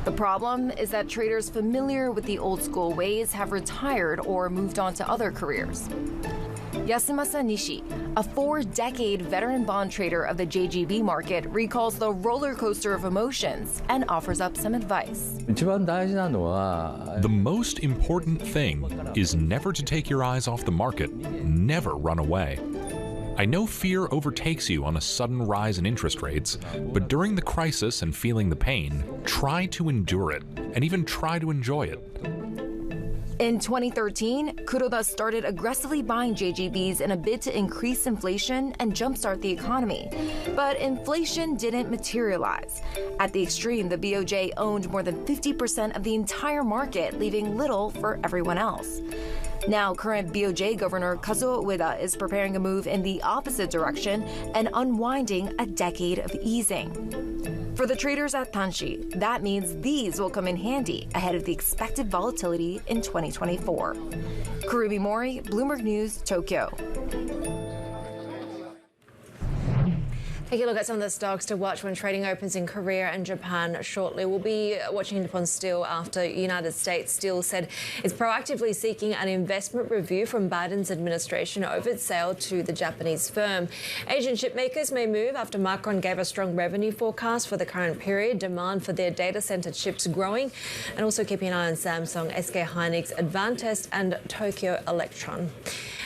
The problem is that traders familiar with the old-school ways have retired or moved on to other careers. Yasumasa Nishi, a 4-decade veteran bond trader of the JGB market, recalls the roller coaster of emotions and offers up some advice. The most important thing is never to take your eyes off the market, never run away. I know fear overtakes you on a sudden rise in interest rates, but during the crisis and feeling the pain, try to endure it and even try to enjoy it. In 2013, Kuroda started aggressively buying JGBs in a bid to increase inflation and jumpstart the economy. But inflation didn't materialize. At the extreme, the BOJ owned more than 50% of the entire market, leaving little for everyone else. Now, current BOJ Governor Kazuo Ueda is preparing a move in the opposite direction and unwinding a decade of easing. For the traders at Tanshi, that means these will come in handy ahead of the expected volatility in 2024. Kurumi Mori, Bloomberg News, Tokyo. Take a look at some of the stocks to watch when trading opens in Korea and Japan shortly. We'll be watching Nippon Steel after United States Steel said it's proactively seeking an investment review from Biden's administration over its sale to the Japanese firm. Asian chipmakers may move after Micron gave a strong revenue forecast for the current period, demand for their data center chips growing, and also keeping an eye on Samsung, SK Hynix, Advantest and Tokyo Electron.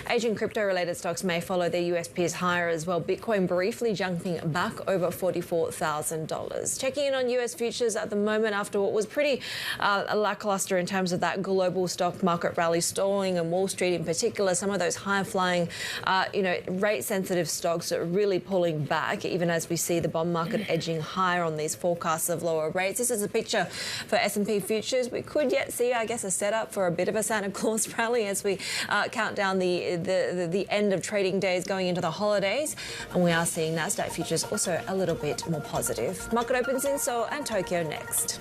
Asian crypto-related stocks may follow their US peers higher as well. Bitcoin briefly jumping back over $44,000. Checking in on US futures at the moment after what was pretty lackluster in terms of that global stock market rally stalling, and Wall Street in particular. Some of those high-flying, rate-sensitive stocks are really pulling back, even as we see the bond market edging higher on these forecasts of lower rates. This is a picture for S&P futures. We could yet see, I guess, a setup for a bit of a Santa Claus rally as we count down the end of trading days going into the holidays, and we are seeing Nasdaq futures also a little bit more positive. Market opens in Seoul and Tokyo next.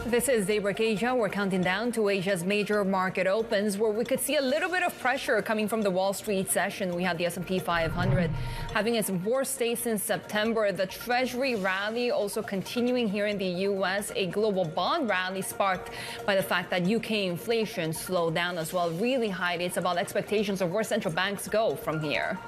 This is Daybreak Asia. We're counting down to Asia's major market opens, where we could see a little bit of pressure coming from the Wall Street session. We had the S&P 500 having its worst day since September. The Treasury rally also continuing here in the U.S. A global bond rally sparked by the fact that UK inflation slowed down as well. Really high. It's about expectations of where central banks go from here.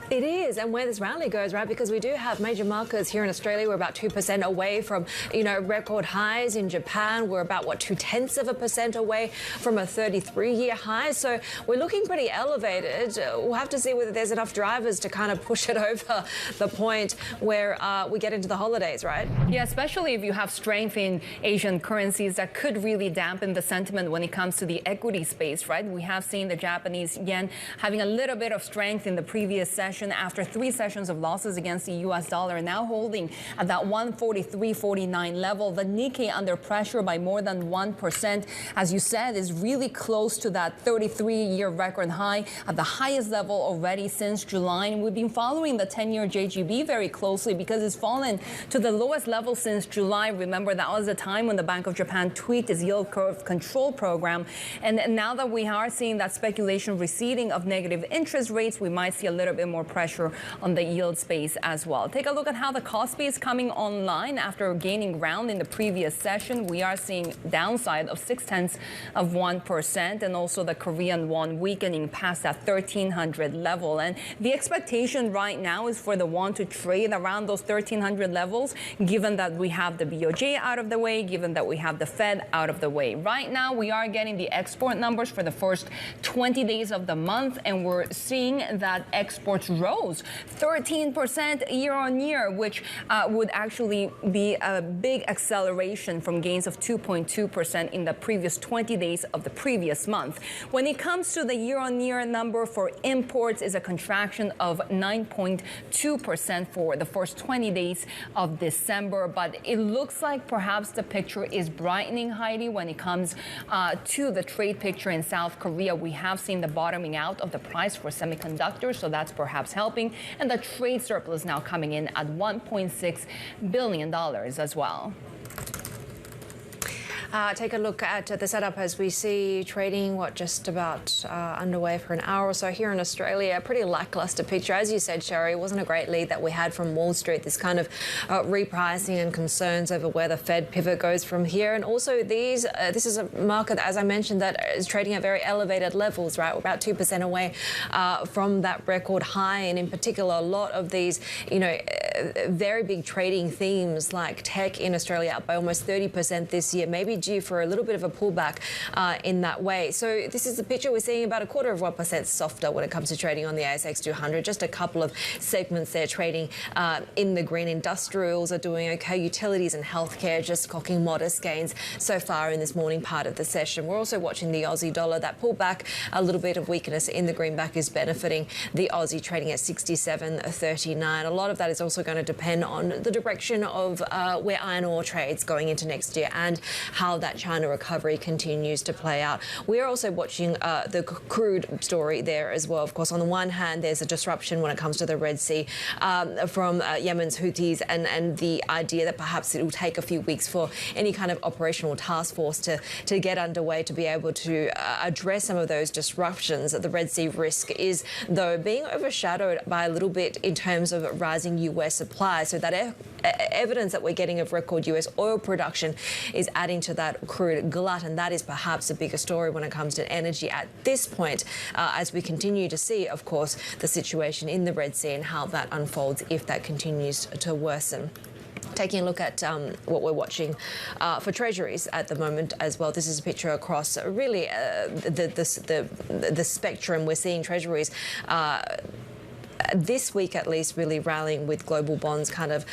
It is, and where this rally goes, right? Because we do have major markers here in Australia. We're about 2% away from, record highs. In Japan, we're about, 0.2% away from a 33-year high. So we're looking pretty elevated. We'll have to see whether there's enough drivers to kind of push it over the point where we get into the holidays, right? Yeah, especially if you have strength in Asian currencies that could really dampen the sentiment when it comes to the equity space, right? We have seen the Japanese yen having a little bit of strength in the previous session after 3 sessions of losses against the U.S. dollar, now holding at that 143.49 level. The Nikkei under pressure by more than 1%. As you said, is really close to that 33-year record high at the highest level already since July. And we've been following the 10-year JGB very closely because it's fallen to the lowest level since July. Remember, that was the time when the Bank of Japan tweaked its yield curve control program. And now that we are seeing that speculation receding of negative interest rates, we might see a little bit more pressure on the yield space as well. Take a look at how the Kospi is coming online after gaining ground in the previous session. We are seeing downside of 0.6%, and also the Korean won weakening past that 1,300 level. And the expectation right now is for the won to trade around those 1,300 levels, given that we have the BOJ out of the way, given that we have the Fed out of the way. Right now, we are getting the export numbers for the first 20 days of the month, and we're seeing that exports rose 13% year on year, which would actually be a big acceleration from gains of 2.2% in the previous 20 days of the previous month. When it comes to the year-on-year number for imports, is a contraction of 9.2% for the first 20 days of December. But it looks like perhaps the picture is brightening, Heidi, when it comes to the trade picture in South Korea. We have seen the bottoming out of the price for semiconductors, so that's perhaps helping. And the trade surplus now coming in at $1.6 billion as well. Take a look at the setup as we see trading, just about underway for an hour or so here in Australia. Pretty lackluster picture. As you said, Shery, it wasn't a great lead that we had from Wall Street, this kind of repricing and concerns over where the Fed pivot goes from here. And also this is a market, as I mentioned, that is trading at very elevated levels, right? We're about 2% away from that record high. And in particular, a lot of these, very big trading themes like tech in Australia up by almost 30% this year, maybe due for a little bit of a pullback in that way. So this is the picture we're seeing, about 0.25% softer when it comes to trading on the ASX 200. Just a couple of segments there trading in the green. Industrials are doing okay. Utilities and healthcare just clocking modest gains so far in this morning part of the session. We're also watching the Aussie dollar. That pullback, a little bit of weakness in the greenback is benefiting the Aussie, trading at 67.39. A lot of that is also going to depend on the direction of where iron ore trades going into next year and how that China recovery continues to play out. We are also watching the crude story there as well. Of course, on the one hand, there's a disruption when it comes to the Red Sea from Yemen's Houthis and the idea that perhaps it will take a few weeks for any kind of operational task force to get underway to be able to address some of those disruptions. The Red Sea risk is, though, being overshadowed by a little bit in terms of rising US supply. So that evidence that we're getting of record US oil production is adding to that crude glut, and that is perhaps a bigger story when it comes to energy at this point, as we continue to see, of course, the situation in the Red Sea and how that unfolds if that continues to worsen. Taking a look at what we're watching for treasuries at the moment as well. This is a picture across really the spectrum. We're seeing treasuries this week at least really rallying, with global bonds kind of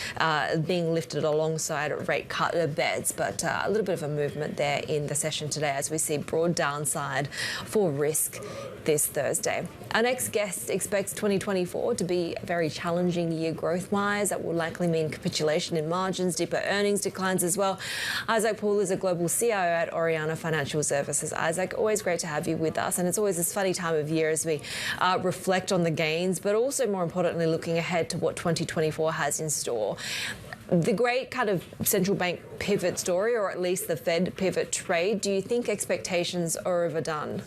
being lifted alongside rate cut bets, but a little bit of a movement there in the session today as we see broad downside for risk this Thursday. Our next guest expects 2024 to be a very challenging year growth-wise. That will likely mean capitulation in margins, deeper earnings declines as well. Isaac Poole is a global CIO at Oriana Financial Services. Isaac, always great to have you with us, and it's always this funny time of year as we reflect on the gains, but also more importantly looking ahead to what 2024 has in store. The great kind of central bank pivot story, or at least the Fed pivot trade, do you think expectations are overdone?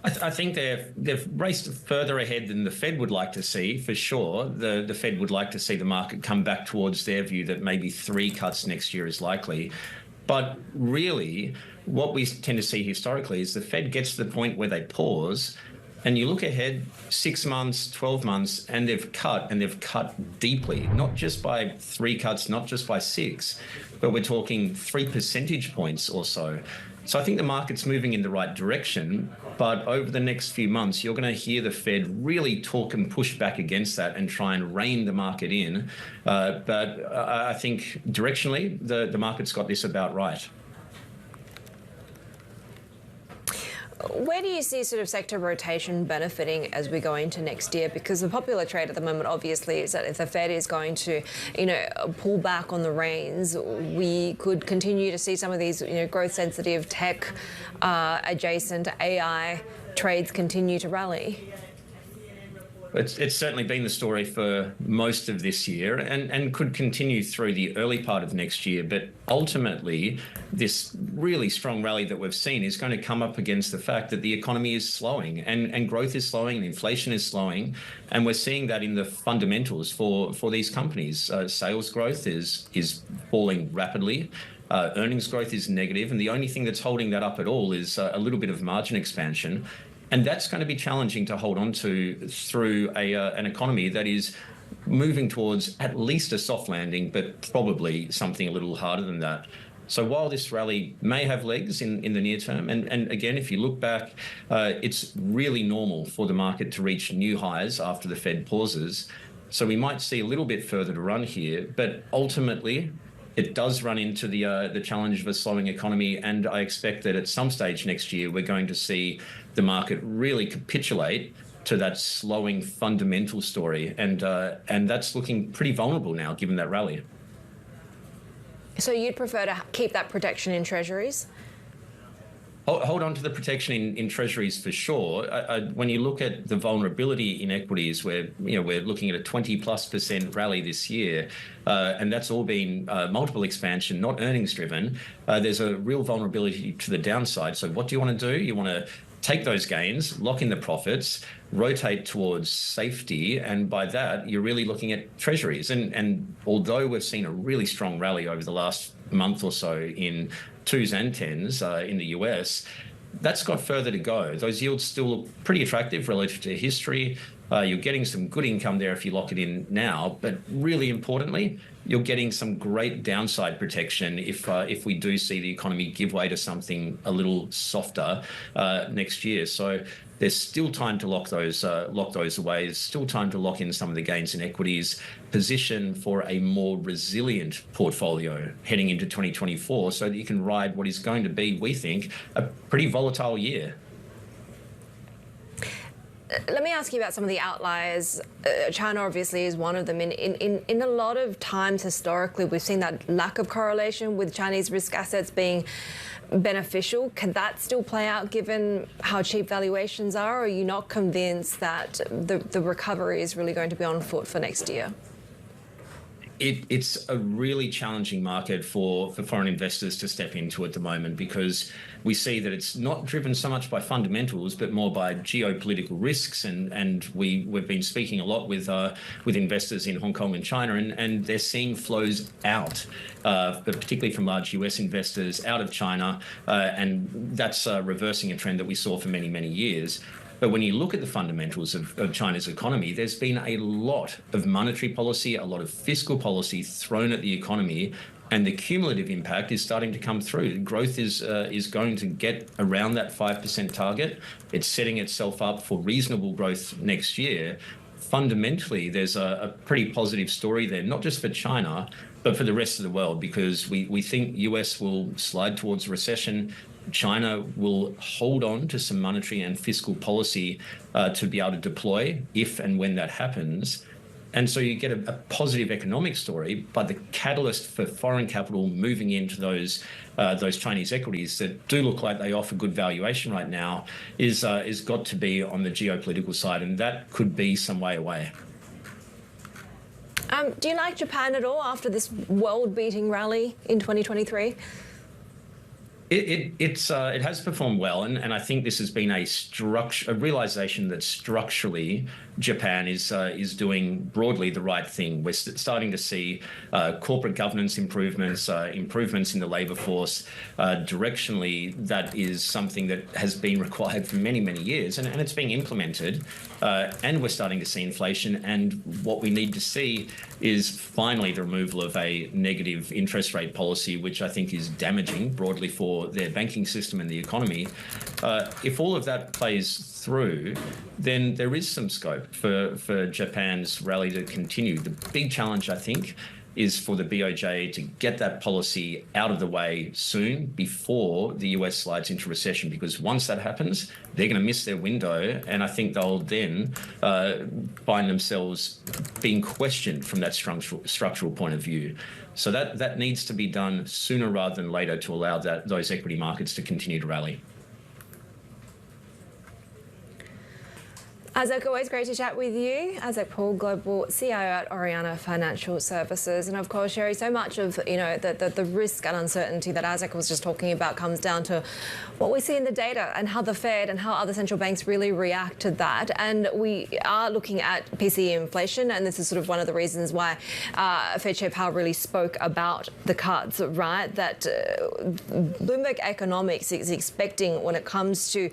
I think they've raced further ahead than the Fed would like to see, for sure. The Fed would like to see the market come back towards their view that maybe 3 cuts next year is likely. But really, what we tend to see historically is the Fed gets to the point where they pause, and you look ahead 6 months, 12 months, and they've cut deeply, not just by 3 cuts, not just by 6, but we're talking 3 percentage points or so. So I think the market's moving in the right direction, but over the next few months, you're going to hear the Fed really talk and push back against that and try and rein the market in. But I think directionally, the market's got this about right. Where do you see sort of sector rotation benefiting as we go into next year? Because the popular trade at the moment, obviously, is that if the Fed is going to, pull back on the reins, we could continue to see some of these, growth-sensitive tech, adjacent AI trades continue to rally. It's certainly been the story for most of this year and could continue through the early part of next year. But ultimately, this really strong rally that we've seen is going to come up against the fact that the economy is slowing and growth is slowing and inflation is slowing. And we're seeing that in the fundamentals for these companies. Sales growth is falling rapidly. Earnings growth is negative. And the only thing that's holding that up at all is a little bit of margin expansion. And that's going to be challenging to hold on to through an economy that is moving towards at least a soft landing, but probably something a little harder than that. So while this rally may have legs in the near term, and again, if you look back, it's really normal for the market to reach new highs after the Fed pauses. So we might see a little bit further to run here, but ultimately it does run into the challenge of a slowing economy. And I expect that at some stage next year, we're going to see the market really capitulate to that slowing fundamental story. And that's looking pretty vulnerable now, given that rally. So you'd prefer to keep that protection in treasuries? Hold on to the protection in treasuries for sure. When you look at the vulnerability in equities, where we're looking at a 20+% rally this year, and that's all been multiple expansion, not earnings driven. There's a real vulnerability to the downside. So what do you want to do? You want to take those gains, lock in the profits, rotate towards safety, and by that you're really looking at treasuries. And although we've seen a really strong rally over the last month or so in 2s and 10s in the US, that's got further to go. Those yields still look pretty attractive relative to history. You're getting some good income there if you lock it in now, but really importantly, you're getting some great downside protection if we do see the economy give way to something a little softer next year. So there's still time to lock those away. There's still time to lock in some of the gains in equities, position for a more resilient portfolio heading into 2024 so that you can ride what is going to be, we think, a pretty volatile year. Let me ask you about some of the outliers. China obviously is one of them. In a lot of times historically, we've seen that lack of correlation with Chinese risk assets being beneficial. Can that still play out given how cheap valuations are? Or are you not convinced that the recovery is really going to be on foot for next year? It's a really challenging market for foreign investors to step into at the moment, because we see that it's not driven so much by fundamentals, but more by geopolitical risks. And we've been speaking a lot with investors in Hong Kong and China, and they're seeing flows out, but particularly from large US investors out of China. And that's reversing a trend that we saw for many, many years. But when you look at the fundamentals of China's economy, there's been a lot of monetary policy, a lot of fiscal policy thrown at the economy, and the cumulative impact is starting to come through. Growth is going to get around that 5% target. It's setting itself up for reasonable growth next year. Fundamentally, there's a pretty positive story there, not just for China, but for the rest of the world, because we think US will slide towards recession. China will hold on to some monetary and fiscal policy to be able to deploy if and when that happens. And so you get a positive economic story, but the catalyst for foreign capital moving into those Chinese equities that do look like they offer good valuation right now is got to be on the geopolitical side, and that could be some way away. Do you like Japan at all after this world-beating rally in 2023? It has performed well, and I think this has been a realization that structurally Japan is doing broadly the right thing. We're starting to see corporate governance improvements, improvements in the labour force. Directionally, that is something that has been required for many, many years, and it's being implemented. And we're starting to see inflation, and what we need to see is finally the removal of a negative interest rate policy, which I think is damaging broadly for their banking system and the economy. If all of that plays through, then there is some scope for Japan's rally to continue. The big challenge, I think, is for the BOJ to get that policy out of the way soon before the US slides into recession, because once that happens, they're going to miss their window, and I think they'll then find themselves being questioned from that structural point of view. So that needs to be done sooner rather than later to allow those equity markets to continue to rally. As always, great to chat with you. Isaac Paul, Global CIO at Oriana Financial Services. And of course, Shery, so much of the risk and uncertainty that Isaac was just talking about comes down to what we see in the data and how the Fed and how other central banks really react to that. And we are looking at PCE inflation, and this is sort of one of the reasons why Fed Chair Powell really spoke about the cuts, right? That Bloomberg Economics is expecting, when it comes to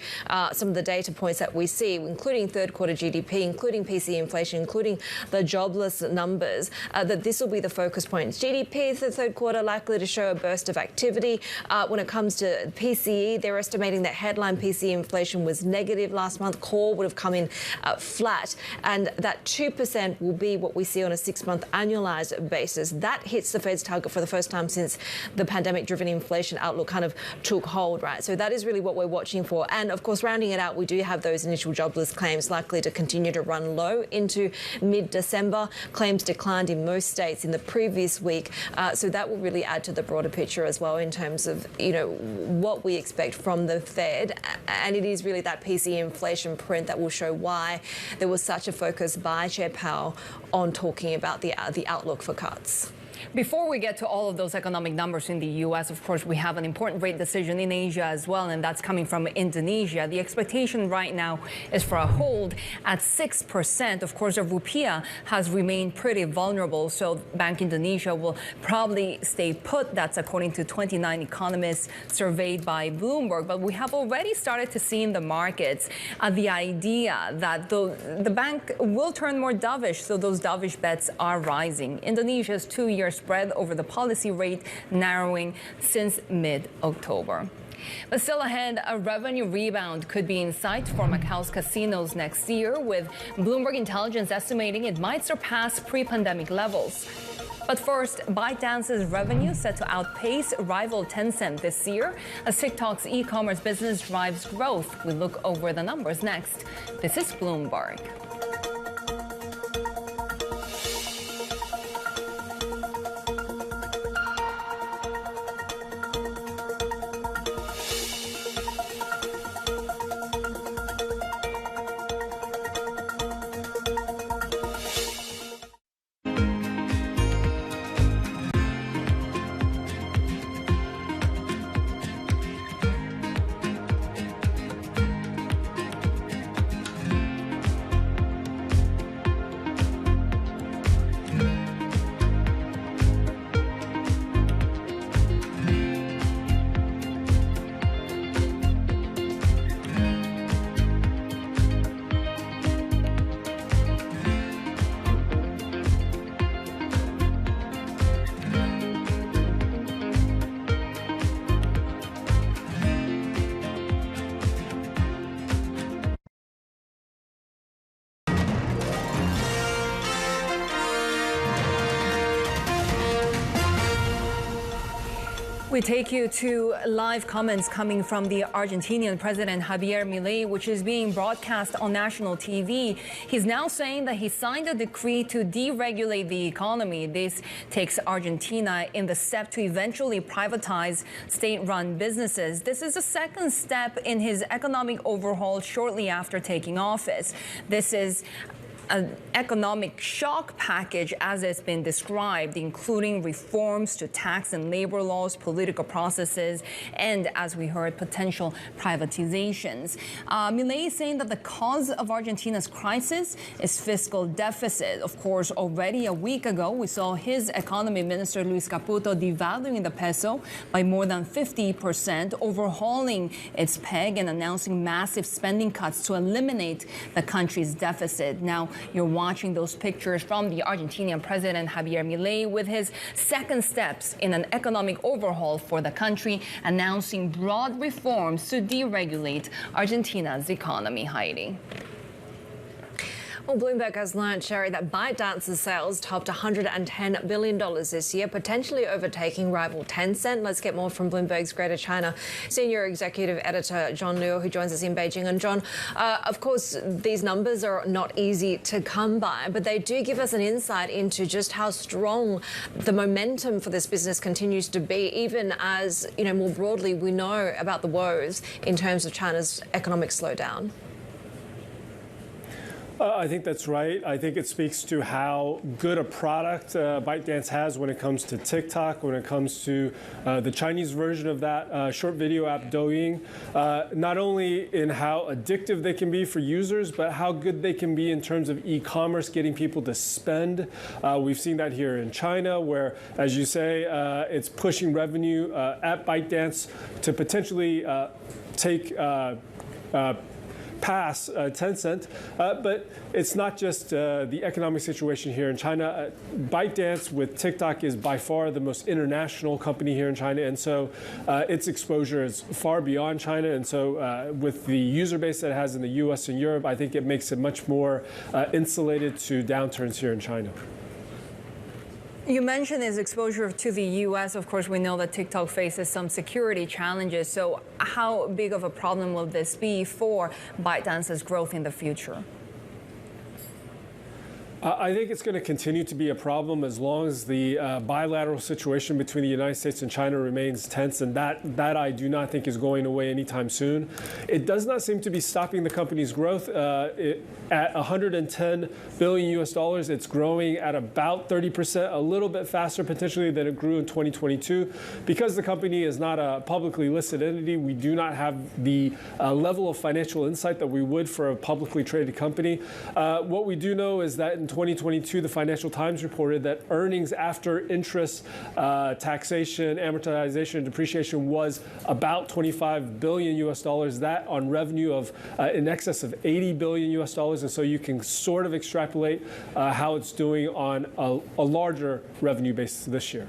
some of the data points that we see, including third quarter GDP, including PCE inflation, including the jobless numbers, that this will be the focus point. GDP for the third quarter likely to show a burst of activity. When it comes to PCE, they're estimating that headline PCE inflation was negative last month. Core would have come in flat, and that 2% will be what we see on a 6-month annualized basis. That hits the Fed's target for the first time since the pandemic-driven inflation outlook kind of took hold, right? So that is really what we're watching for. And of course, rounding it out, we do have those initial jobless claims likely to continue to run low into mid-December. Claims declined in most states in the previous week, so that will really add to the broader picture as well in terms of, you know, what we expect from the Fed. And it is really that PCE inflation print that will show why there was such a focus by Chair Powell on talking about the outlook for cuts. Before we get to all of those economic numbers in the U.S., of course, we have an important rate decision in Asia as well, and that's coming from Indonesia. The expectation right now is for a hold at 6%. Of course, the rupiah has remained pretty vulnerable, so Bank Indonesia will probably stay put. That's according to 29 economists surveyed by Bloomberg. But we have already started to see in the markets the idea that the bank will turn more dovish, so those dovish bets are rising. Indonesia's 2-year spread over the policy rate narrowing since mid-October. But still ahead, a revenue rebound could be in sight for Macau's casinos next year, with Bloomberg Intelligence estimating it might surpass pre-pandemic levels. But first, ByteDance's revenue set to outpace rival Tencent this year as TikTok's e-commerce business drives growth. We look over the numbers next. This is Bloomberg. We take you to live comments coming from the Argentinian President Javier Milei, which is being broadcast on national TV. He's now saying that he signed a decree to deregulate the economy. This takes Argentina in the step to eventually privatize state-run businesses. This is the second step in his economic overhaul shortly after taking office. This is an economic shock package, as it's been described, including reforms to tax and labor laws, political processes, and, as we heard, potential privatizations. Milei is saying that the cause of Argentina's crisis is fiscal deficit. Of course, already a week ago, we saw his economy minister, Luis Caputo, devaluing the peso by more than 50%, overhauling its peg and announcing massive spending cuts to eliminate the country's deficit. Now, you're watching those pictures from the Argentinian President Javier Milei with his second steps in an economic overhaul for the country, announcing broad reforms to deregulate Argentina's economy. Heidi. Well, Bloomberg has learned, Shery, that ByteDance's sales topped $110 billion this year, potentially overtaking rival Tencent. Let's get more from Bloomberg's Greater China Senior Executive Editor John Liu, who joins us in Beijing. And John, of course, these numbers are not easy to come by, but they do give us an insight into just how strong the momentum for this business continues to be, even as, you know, more broadly, we know about the woes in terms of China's economic slowdown. I think that's right. I think it speaks to how good a product ByteDance has when it comes to TikTok, when it comes to the Chinese version of that short video app Douyin, not only in how addictive they can be for users, but how good they can be in terms of e-commerce, getting people to spend. We've seen that here in China, where, as you say, it's pushing revenue pass Tencent. But it's not just the economic situation here in China. ByteDance with TikTok is by far the most international company here in China, and so its exposure is far beyond China. And so with the user base that it has in the US and Europe, I think it makes it much more insulated to downturns here in China. You mentioned its exposure to the U.S. Of course, we know that TikTok faces some security challenges. So how big of a problem will this be for ByteDance's growth in the future? I think it's going to continue to be a problem as long as the bilateral situation between the United States and China remains tense, and that I do not think is going away anytime soon. It does not seem to be stopping the company's growth. At $110 billion US, it's growing at about 30%, a little bit faster potentially than it grew in 2022. Because the company is not a publicly listed entity, we do not have the level of financial insight that we would for a publicly traded company. What we do know is that in 2022, the Financial Times reported that earnings after interest, taxation, amortization, and depreciation was about $25 billion US. That on revenue of in excess of $80 billion US. And so you can sort of extrapolate how it's doing on a larger revenue basis this year.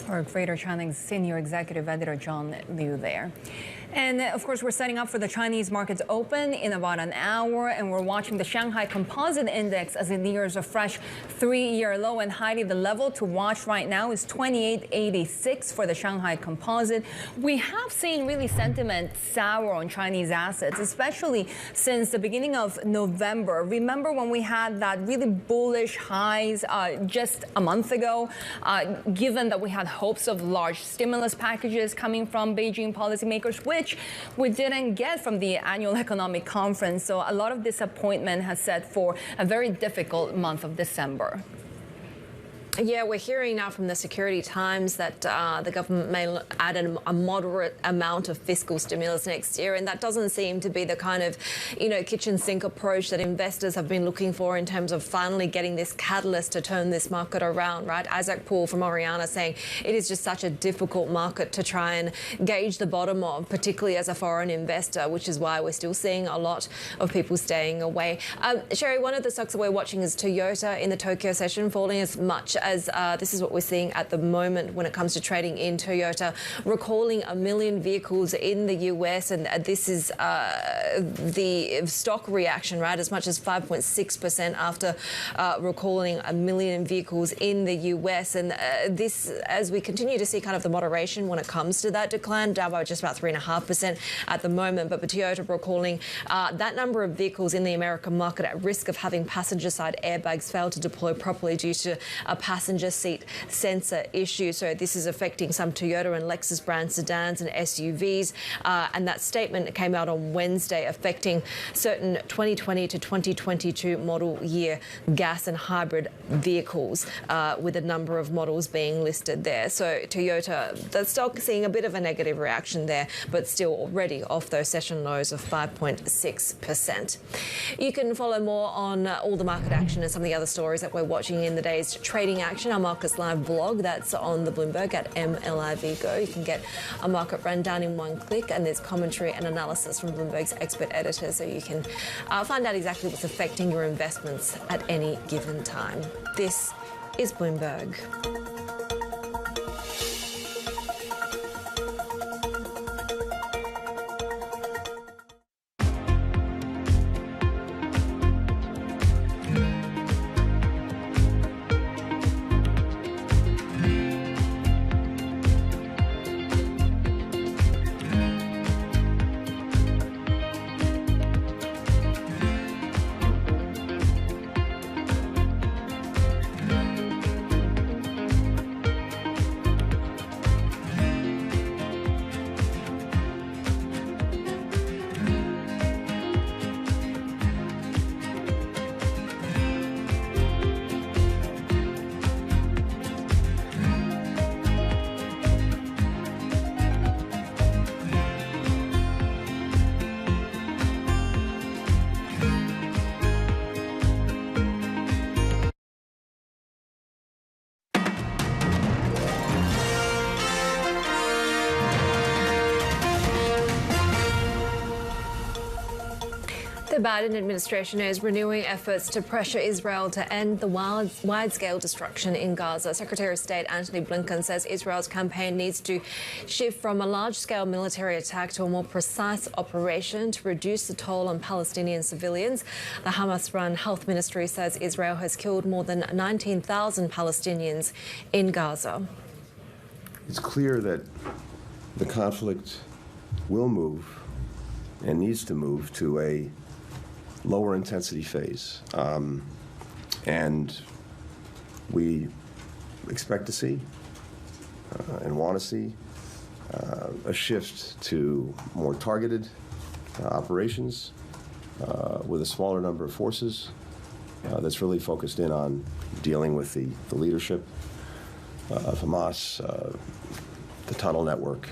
Our Greater China's senior executive editor, John Liu there. And of course, we're setting up for the Chinese markets open in about an hour, and we're watching the Shanghai Composite Index as it nears a fresh 3-year low. And Heidi, the level to watch right now is 28.86 for the Shanghai Composite. We have seen really sentiment sour on Chinese assets, especially since the beginning of November. Remember when we had that really bullish highs just a month ago, given that we had hopes of large stimulus packages coming from Beijing policymakers, which we didn't get from the annual economic conference. So a lot of disappointment has set for a very difficult month of December. Yeah, we're hearing now from the Security Times that the government may add a moderate amount of fiscal stimulus next year, and that doesn't seem to be the kind of, kitchen sink approach that investors have been looking for in terms of finally getting this catalyst to turn this market around, right? Isaac Poole from Oriana saying it is just such a difficult market to try and gauge the bottom of, particularly as a foreign investor, which is why we're still seeing a lot of people staying away. Shery, one of the stocks that we're watching is Toyota in the Tokyo session, falling as much as this is what we're seeing at the moment when it comes to trading in Toyota, recalling 1 million vehicles in the US, and this is the stock reaction, right? As much as 5.6% after recalling 1 million vehicles in the US, and this, as we continue to see kind of the moderation when it comes to that decline, down by just about 3.5% at the moment. But Toyota recalling that number of vehicles in the American market at risk of having passenger side airbags fail to deploy properly due to a passenger seat sensor issue. So this is affecting some Toyota and Lexus brand sedans and SUVs. And that statement came out on Wednesday, affecting certain 2020 to 2022 model year gas and hybrid vehicles, with a number of models being listed there. So Toyota, the stock seeing a bit of a negative reaction there, but still already off those session lows of 5.6%. You can follow more on all the market action and some of the other stories that we're watching in the day's trading action. Our Markets Live blog, that's on the Bloomberg at MLIV Go. You can get a market rundown in one click, and there's commentary and analysis from Bloomberg's expert editors, so you can find out exactly what's affecting your investments at any given time. This is Bloomberg. Biden administration is renewing efforts to pressure Israel to end the wide-scale destruction in Gaza. Secretary of State Antony Blinken says Israel's campaign needs to shift from a large-scale military attack to a more precise operation to reduce the toll on Palestinian civilians. The Hamas-run health ministry says Israel has killed more than 19,000 Palestinians in Gaza. It's clear that the conflict will move and needs to move to a lower intensity phase. And we expect to see and want to see a shift to more targeted operations with a smaller number of forces that's really focused in on dealing with the leadership of Hamas, the tunnel network.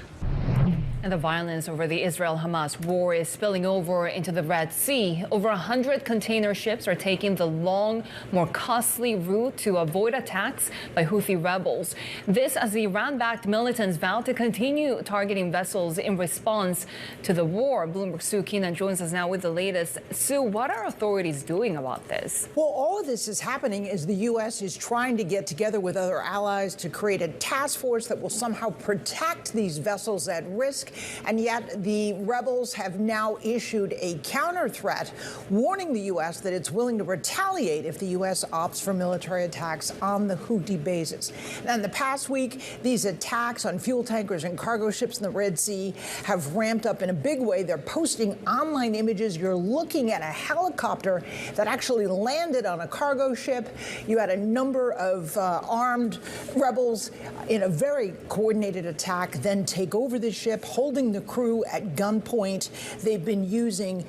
And the violence over the Israel-Hamas war is spilling over into the Red Sea. Over 100 container ships are taking the long, more costly route to avoid attacks by Houthi rebels. This as the Iran-backed militants vow to continue targeting vessels in response to the war. Bloomberg's Sue Keenan joins us now with the latest. Sue, what are authorities doing about this? Well, all of this is happening as the U.S. is trying to get together with other allies to create a task force that will somehow protect these vessels at risk. And yet the rebels have now issued a counter threat, warning the U.S. that it's willing to retaliate if the U.S. opts for military attacks on the Houthi bases. Now, in the past week, these attacks on fuel tankers and cargo ships in the Red Sea have ramped up in a big way. They're posting online images. You're looking at a helicopter that actually landed on a cargo ship. You had a number of armed rebels in a very coordinated attack then take over the ship, holding the crew at gunpoint. They've been using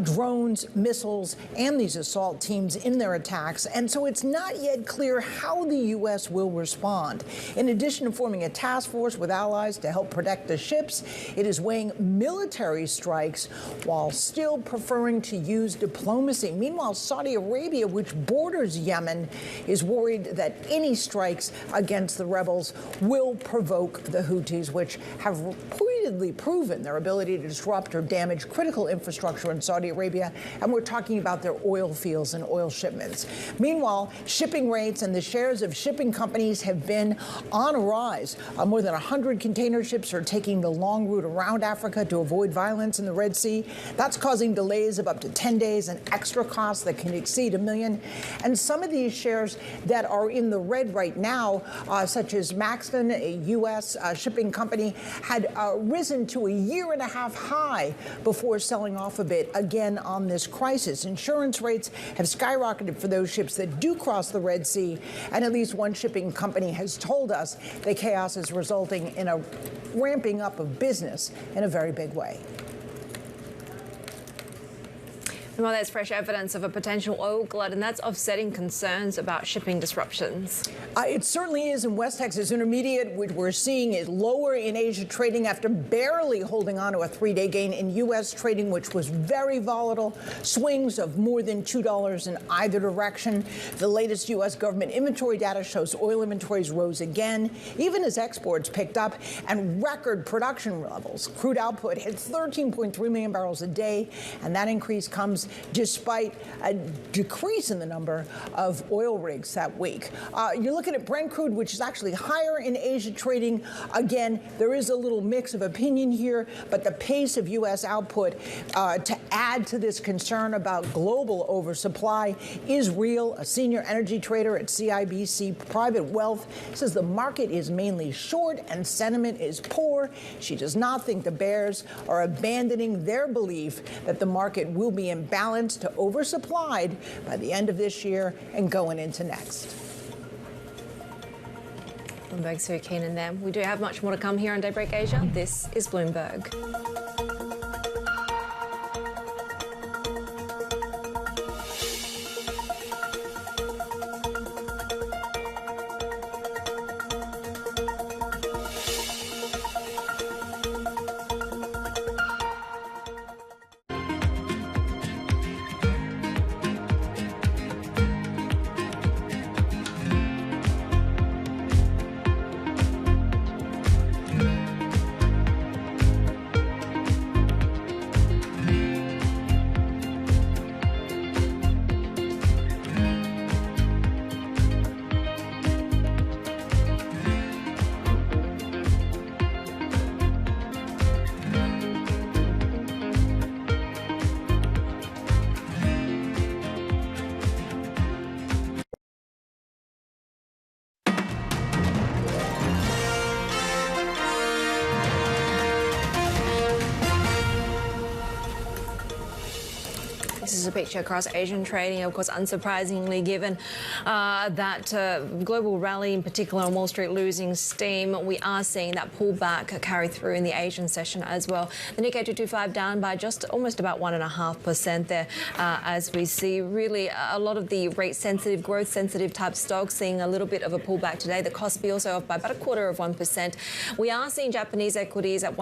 drones, missiles, and these assault teams in their attacks. And so it's not yet clear how the U.S. will respond. In addition to forming a task force with allies to help protect the ships, it is weighing military strikes while still preferring to use diplomacy. Meanwhile, Saudi Arabia, which borders Yemen, is worried that any strikes against the rebels will provoke the Houthis, which have repeatedly proven their ability to disrupt or damage critical infrastructure in Saudi Arabia, and we're talking about their oil fields and oil shipments. Meanwhile, shipping rates and the shares of shipping companies have been on a rise. More than 100 container ships are taking the long route around Africa to avoid violence in the Red Sea. That's causing delays of up to 10 days and extra costs that can exceed $1 million. And some of these shares that are in the red right now, such as Maxton, a U.S. shipping company, had risen to a year-and-a-half high before selling off a bit again on this crisis. Insurance rates have skyrocketed for those ships that do cross the Red Sea, and at least one shipping company has told us the chaos is resulting in a ramping up of business in a very big way. Well, there's fresh evidence of a potential oil glut, and that's offsetting concerns about shipping disruptions. It certainly is in West Texas Intermediate, which we're seeing is lower in Asia trading after barely holding on to a 3-day gain in U.S. trading, which was very volatile. Swings of more than $2 in either direction. The latest U.S. government inventory data shows oil inventories rose again, even as exports picked up and record production levels. Crude output hit 13.3 million barrels a day, and that increase comes despite a decrease in the number of oil rigs that week. You're looking at Brent crude, which is actually higher in Asia trading. Again, there is a little mix of opinion here, but the pace of U.S. output to add to this concern about global oversupply is real. A senior energy trader at CIBC Private Wealth says the market is mainly short and sentiment is poor. She does not think the bears are abandoning their belief that the market will be imbalanced to oversupplied by the end of this year and going into next. Bloomberg, Sue Keenan there. We do have much more to come here on Daybreak Asia. This is Bloomberg. picture across Asian trading, of course, unsurprisingly, given that global rally, in particular on Wall Street, losing steam. We are seeing that pullback carry through in the Asian session as well. The Nikkei 225 down by just almost about 1.5% there, as we see really a lot of the rate-sensitive, growth-sensitive type stocks seeing a little bit of a pullback today. The Kospi also off by about 0.25%. We are seeing Japanese equities at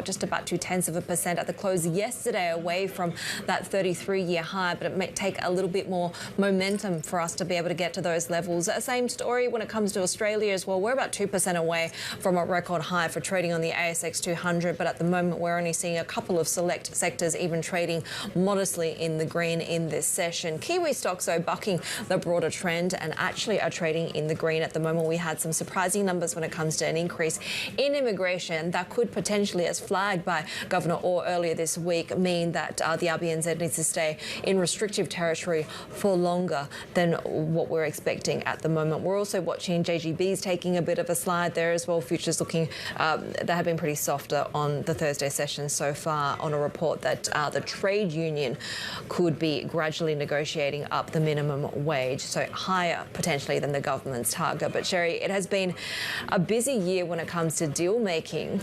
just about 0.2% at the close yesterday, away from that 33-year high, but it may take a little bit more momentum for us to be able to get to those levels. Same story when it comes to Australia as well. We're about 2% away from a record high for trading on the ASX 200, but at the moment we're only seeing a couple of select sectors even trading modestly in the green in this session. Kiwi stocks, though, bucking the broader trend and actually are trading in the green at the moment. We had some surprising numbers when it comes to an increase in immigration that could potentially, as flagged by Governor Orr earlier this week, mean that the RBNZ needs to stay in restrictive territory for longer than what we're expecting at the moment. We're also watching JGBs taking a bit of a slide there as well. Futures looking, they have been pretty softer on the Thursday session so far, on a report that the trade union could be gradually negotiating up the minimum wage, so higher potentially than the government's target. But Shery, it has been a busy year when it comes to deal making.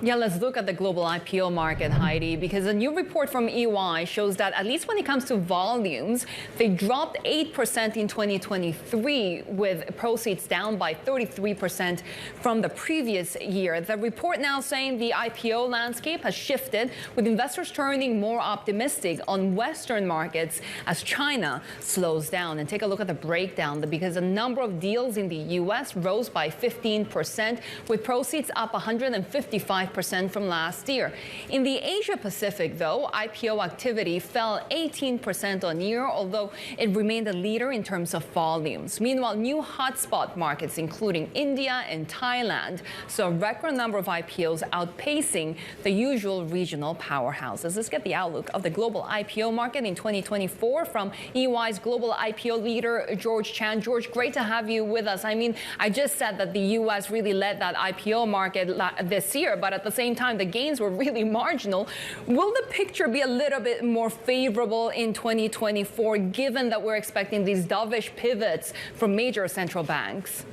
Yeah, let's look at the global IPO market, Heidi, because a new report from EY shows that at least when it comes to volumes, they dropped 8% in 2023, with proceeds down by 33% from the previous year. The report now saying the IPO landscape has shifted, with investors turning more optimistic on Western markets as China slows down. And take a look at the breakdown, because the number of deals in the U.S. rose by 15%, with proceeds up 155% from last year. In the Asia Pacific, though, IPO activity fell 18% on year, although it remained a leader in terms of volumes. Meanwhile, new hotspot markets, including India and Thailand, saw a record number of IPOs, outpacing the usual regional powerhouses. Let's get the outlook of the global IPO market in 2024 from EY's global IPO leader, George Chan. George, great to have you with us. I mean, I just said that the U.S. really led that IPO market this year, but at the same time, the gains were really marginal. Will the picture be a little bit more favorable in 2024, given that we're expecting these dovish pivots from major central banks?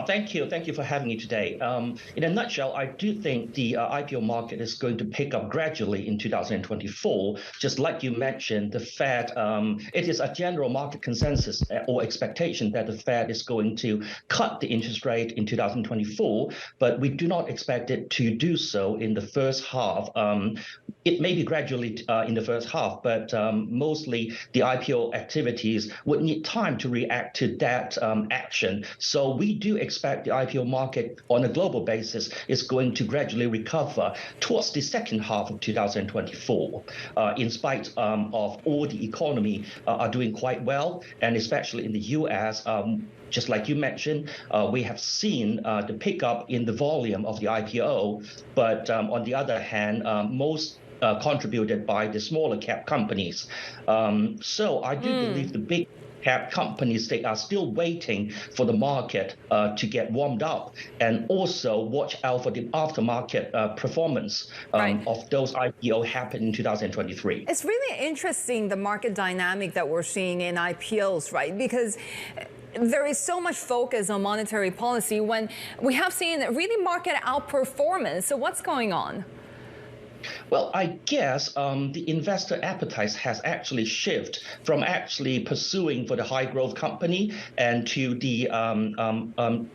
Thank you. Thank you for having me today. In a nutshell, I do think the IPO market is going to pick up gradually in 2024. Just like you mentioned, the Fed, it is a general market consensus or expectation that the Fed is going to cut the interest rate in 2024, but we do not expect it to do so in the first half. It may be gradually in the first half, but mostly the IPO activities would need time to react to that action. So we do expect the IPO market on a global basis is going to gradually recover towards the second half of 2024, in spite of all the economy are doing quite well, and especially in the U.S., just like you mentioned, we have seen the pickup in the volume of the IPO, but on the other hand, most contributed by the smaller cap companies. So I do believe the big cap companies, they are still waiting for the market to get warmed up, and also watch out for the aftermarket performance of those IPO happen in 2023. It's really interesting, the market dynamic that we're seeing in IPOs, right? Because there is so much focus on monetary policy when we have seen really market outperformance. So what's going on? Well, I guess the investor appetite has actually shifted from actually pursuing for the high growth company and to the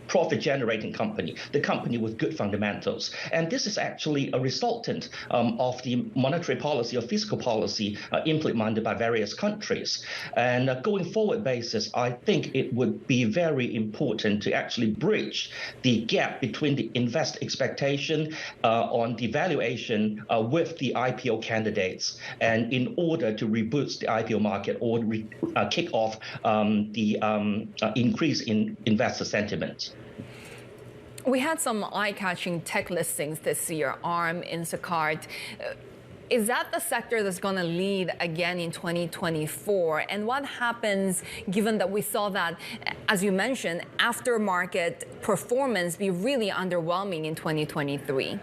profit generating company, the company with good fundamentals. And this is actually a resultant of the monetary policy or fiscal policy implemented by various countries. And going forward basis, I think it would be very important to actually bridge the gap between the investor expectation on the valuation with the IPO candidates, and in order to reboost the IPO market or kick off the increase in investor sentiment. We had some eye-catching tech listings this year, ARM, Instacart. Is that the sector that's going to lead again in 2024? And what happens given that we saw that, as you mentioned, aftermarket performance be really underwhelming in 2023?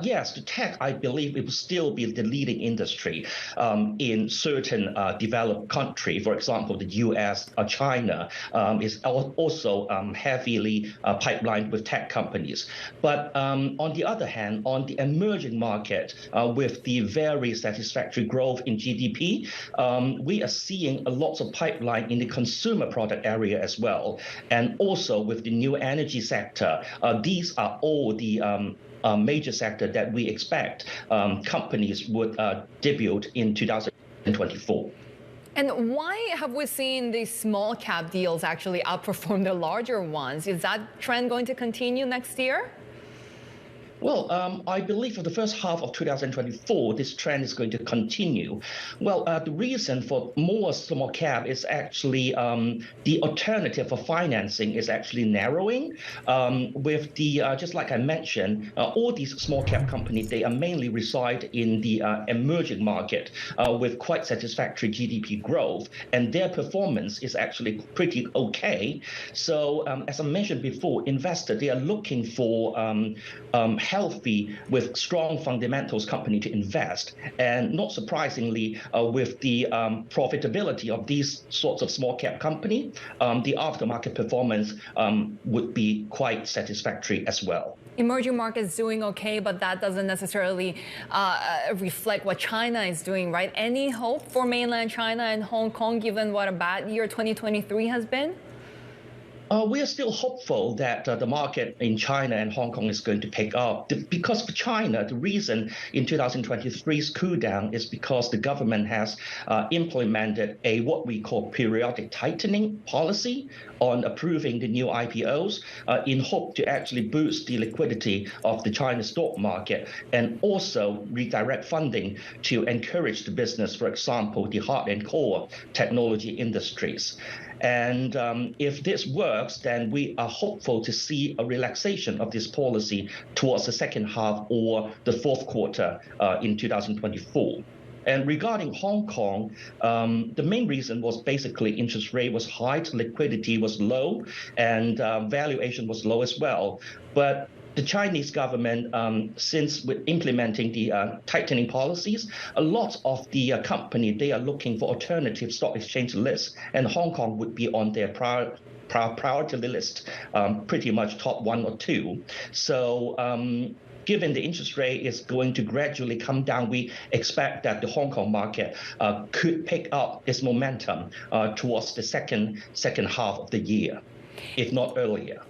yes, the tech, I believe, it will still be the leading industry in certain developed countries. For example, the U.S., China is also heavily pipelined with tech companies. But on the other hand, on the emerging market, with the very satisfactory growth in GDP, we are seeing a lot of pipeline in the consumer product area as well. And also with the new energy sector, these are all the major sector that we expect companies would debut in 2024. And why have we seen these small cap deals actually outperform the larger ones? Is that trend going to continue next year? Well, I believe for the first half of 2024, this trend is going to continue. Well, the reason for more small cap is actually the alternative for financing is actually narrowing. With the, just like I mentioned, all these small cap companies, they are mainly reside in the emerging market with quite satisfactory GDP growth, and their performance is actually pretty okay. So as I mentioned before, investors, they are looking for healthy with strong fundamentals company to invest. And not surprisingly, with the profitability of these sorts of small cap company, the aftermarket performance would be quite satisfactory as well. Emerging markets doing okay, but that doesn't necessarily reflect what China is doing, right? Any hope for mainland China and Hong Kong, given what a bad year 2023 has been? We are still hopeful that the market in China and Hong Kong is going to pick up. Because for China, the reason in 2023's cool down is because the government has implemented a what we call periodic tightening policy on approving the new IPOs in hope to actually boost the liquidity of the China stock market and also redirect funding to encourage the business, for example, the hard and core technology industries. And if this works, then we are hopeful to see a relaxation of this policy towards the second half or the fourth quarter in 2024. And regarding Hong Kong, the main reason was basically interest rate was high, liquidity was low, and valuation was low as well. But the Chinese government, since with implementing the tightening policies, a lot of the company, they are looking for alternative stock exchange lists, and Hong Kong would be on their priority list, pretty much top 1 or 2. So given the interest rate is going to gradually come down, we expect that the Hong Kong market could pick up its momentum towards the second half of the year, if not earlier.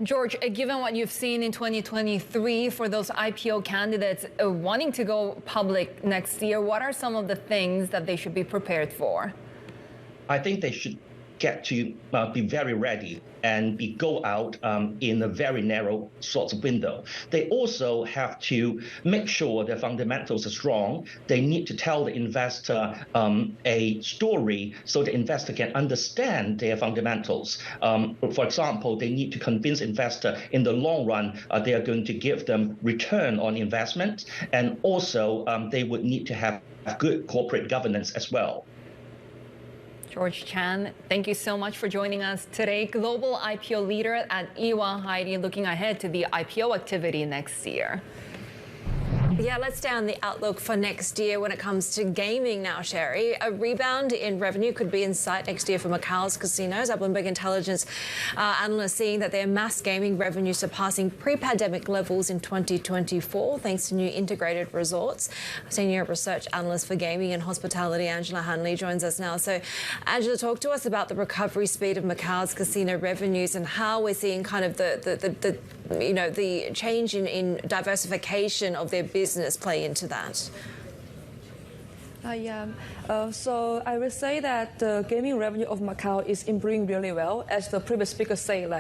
George, given what you've seen in 2023 for those IPO candidates wanting to go public next year, what are some of the things that they should be prepared for? I think they should get to be very ready and go out in a very narrow sort of window. They also have to make sure their fundamentals are strong. They need to tell the investor a story so the investor can understand their fundamentals. For example, they need to convince investor in the long run they are going to give them return on investment, and also they would need to have good corporate governance as well. George Chan, thank you so much for joining us today. Global IPO leader at EWA, Haidi, looking ahead to the IPO activity next year. Yeah, let's stay on the outlook for next year when it comes to gaming now, Shery. A rebound in revenue could be in sight next year for Macau's casinos. Our Bloomberg intelligence analysts seeing that their mass gaming revenue surpassing pre-pandemic levels in 2024 thanks to new integrated resorts. Senior research analyst for gaming and hospitality, Angela Hanley, joins us now. So, Angela, talk to us about the recovery speed of Macau's casino revenues and how we're seeing kind of the change in diversification of their business play into that. So I would say that the gaming revenue of Macau is improving really well. As the previous speaker said,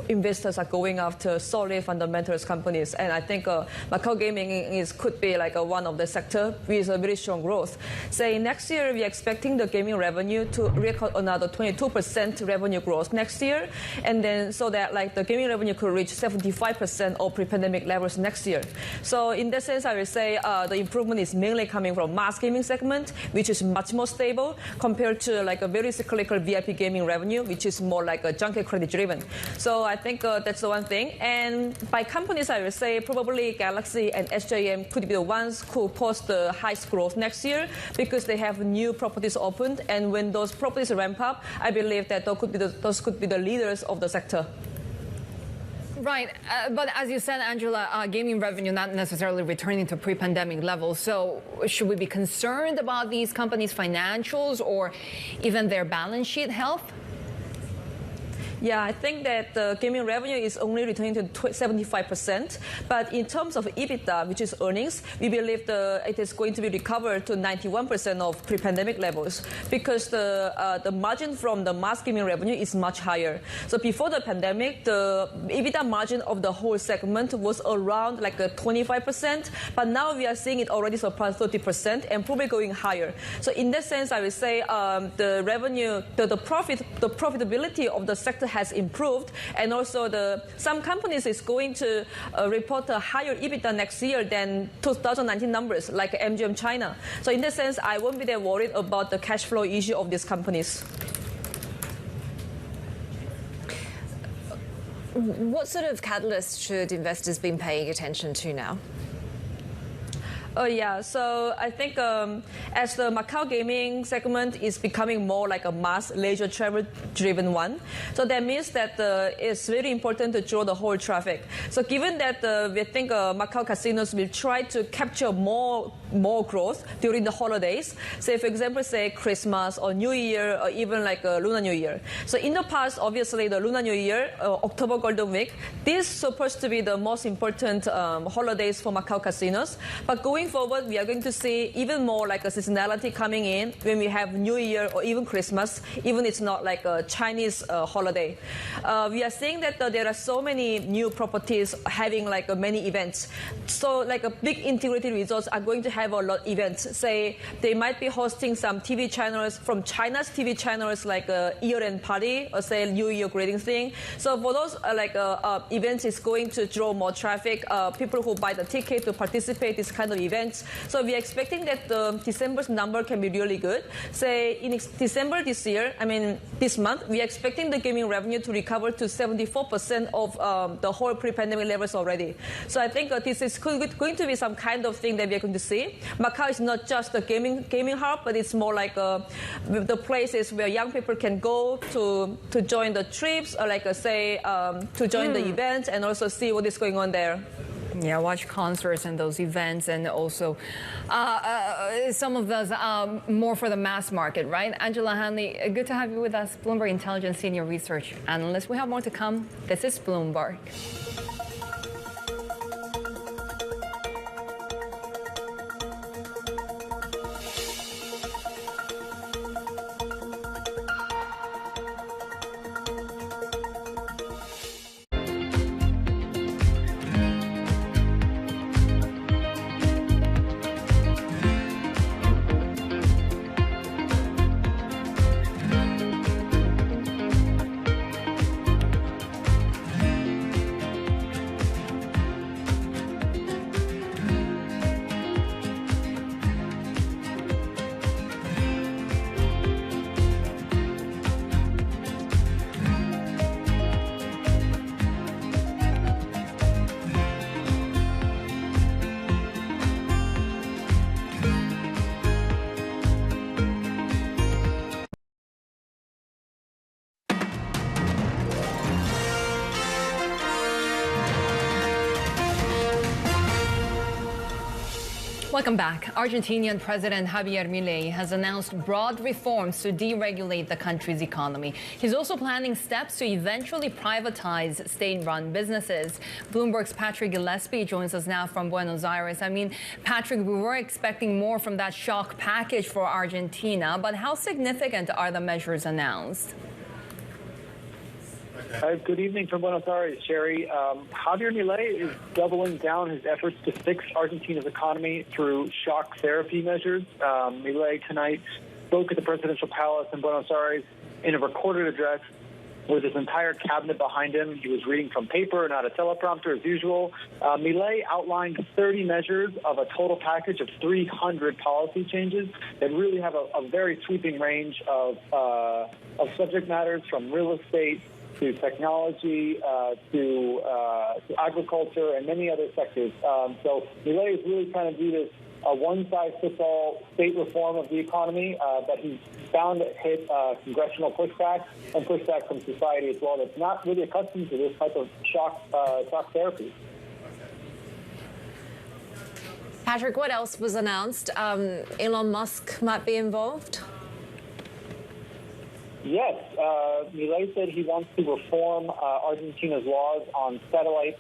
investors are going after solid fundamentals companies, and I think Macau gaming could be one of the sector with a very strong growth. Say next year, we are expecting the gaming revenue to record another 22% revenue growth next year, and then so that the gaming revenue could reach 75% of pre-pandemic levels next year. So in that sense, I would say the improvement is mainly coming from mass gaming sector segment, which is much more stable compared to like a very cyclical VIP gaming revenue, which is more like a junket credit driven. So I think that's the one thing. And by companies, I would say probably Galaxy and SJM could be the ones who post the highest growth next year because they have new properties opened. And when those properties ramp up, I believe that those could be the leaders of the sector. Right, but as you said, Angela, gaming revenue not necessarily returning to pre-pandemic levels. So should we be concerned about these companies' financials or even their balance sheet health? Yeah, I think that the gaming revenue is only returning to 75%. But in terms of EBITDA, which is earnings, we believe it is going to be recovered to 91% of pre-pandemic levels because the margin from the mass gaming revenue is much higher. So before the pandemic, the EBITDA margin of the whole segment was around like 25%. But now we are seeing it already surpass 30% and probably going higher. So in that sense, I would say the revenue, the profitability of the sector has improved, and also some companies is going to report a higher EBITDA next year than 2019 numbers, like MGM China. So in that sense, I won't be that worried about the cash flow issue of these companies. What sort of catalyst should investors be paying attention to now? Oh, yeah. So I think as the Macau gaming segment is becoming more like a mass leisure travel-driven one, so that means that it's very important to draw the whole traffic. So given that we think Macau casinos will try to capture more growth during the holidays, say, for example, say Christmas or New Year or even like Lunar New Year. So in the past, obviously, the Lunar New Year, October Golden Week, this is supposed to be the most important holidays for Macau casinos. But going forward, we are going to see even more like a seasonality coming in when we have New Year or even Christmas, even it's not like a Chinese holiday. We are seeing that there are so many new properties having like many events. So like a big integrated resorts are going to have a lot of events. Say they might be hosting some TV channels from China's TV channels like a year-end party or say New Year greeting thing. So for those events, it's going to draw more traffic. People who buy the ticket to participate in this kind of events. So we are expecting that December's number can be really good. Say in December this year, this month, we are expecting the gaming revenue to recover to 74% of the whole pre-pandemic levels already. So I think this is going to be some kind of thing that we are going to see. Macau is not just a gaming hub, but it's more like the places where young people can go to join the trips or to join the events and also see what is going on there. Yeah, watch concerts and those events, and also some of those more for the mass market, right? Angela Hanley, good to have you with us, Bloomberg Intelligence Senior Research Analyst. We have more to come. This is Bloomberg. Welcome back. Argentinian President Javier Milei has announced broad reforms to deregulate the country's economy. He's also planning steps to eventually privatize state-run businesses. Bloomberg's Patrick Gillespie joins us now from Buenos Aires. Patrick, we were expecting more from that shock package for Argentina, but how significant are the measures announced? Good evening from Buenos Aires, Shery. Javier Milei is doubling down his efforts to fix Argentina's economy through shock therapy measures. Milei tonight spoke at the presidential palace in Buenos Aires in a recorded address. with his entire cabinet behind him. He was reading from paper, not a teleprompter as usual. Milei outlined 30 measures of a total package of 300 policy changes that really have a very sweeping range of subject matters, from real estate to technology, to agriculture, and many other sectors. So Milei is really trying to do this a one-size-fits-all state reform of the economy, but he's bound to hit congressional pushback and pushback from society as well that's not really accustomed to this type of shock therapy. Patrick, what else was announced? Elon Musk might be involved? Yes, Milei said he wants to reform Argentina's laws on satellite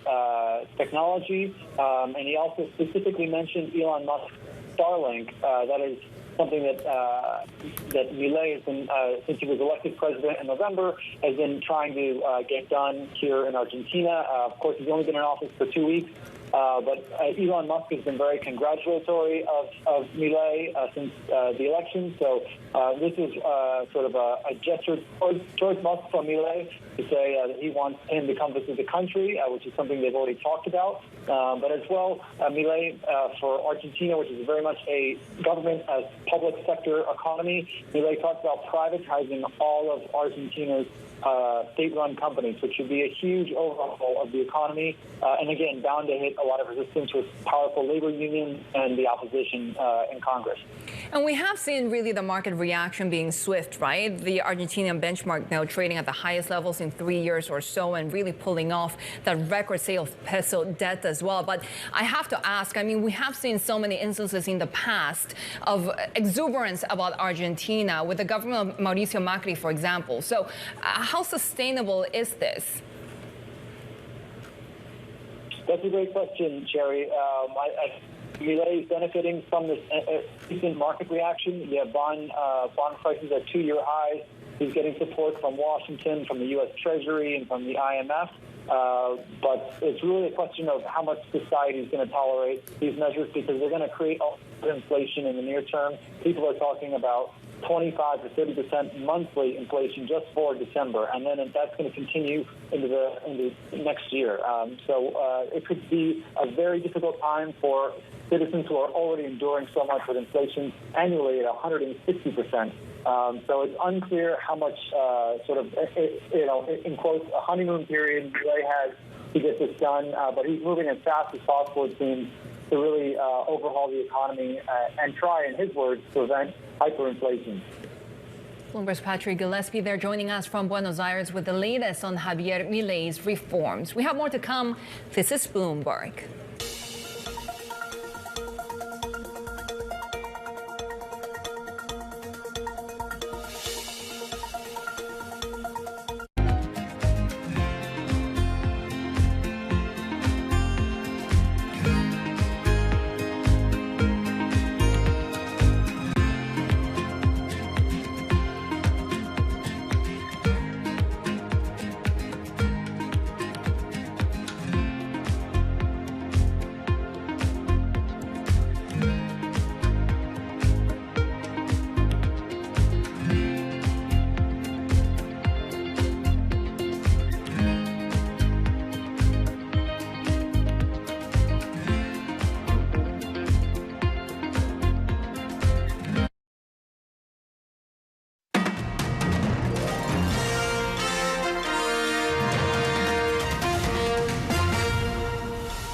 technology, and he also specifically mentioned Elon Musk's Starlink. That is something that Milei has been, since he was elected president in November, has been trying to get done here in Argentina. Of course, he's only been in office for 2 weeks. But Elon Musk has been very congratulatory of Milei since the election. So this is sort of a gesture towards Musk from Milei to say that he wants him to come visit the country, which is something they've already talked about. But as well, Milei for Argentina, which is very much a government public sector economy, Milei talked about privatizing all of Argentina's state-run companies, which should be a huge overhaul of the economy, and again, bound to hit a lot of resistance with powerful labor unions and the opposition in Congress. And we have seen really the market reaction being swift, right? The Argentinian benchmark now trading at the highest levels in 3 years or so, and really pulling off that record sale of peso debt as well. But I have to ask, I mean, we have seen so many instances in the past of exuberance about Argentina with the government of Mauricio Macri, for example. So how sustainable is this? That's a great question, Shery. Milei is benefiting from this recent market reaction. You have bond prices at 2-year highs. He's getting support from Washington, from the U.S. Treasury, and from the IMF. But it's really a question of how much society is going to tolerate these measures, because they're going to create inflation in the near term. People are talking about 25 to 30% monthly inflation just for December, and then that's going to continue into next year. So it could be a very difficult time for citizens who are already enduring so much with inflation annually at 160%. So it's unclear how much in quotes, a honeymoon period Milei has to get this done, but he's moving as fast as possible, it seems, to really overhaul the economy and try, in his words, to prevent hyperinflation. Bloomberg's Patrick Gillespie there joining us from Buenos Aires with the latest on Javier Milei's reforms. We have more to come. This is Bloomberg.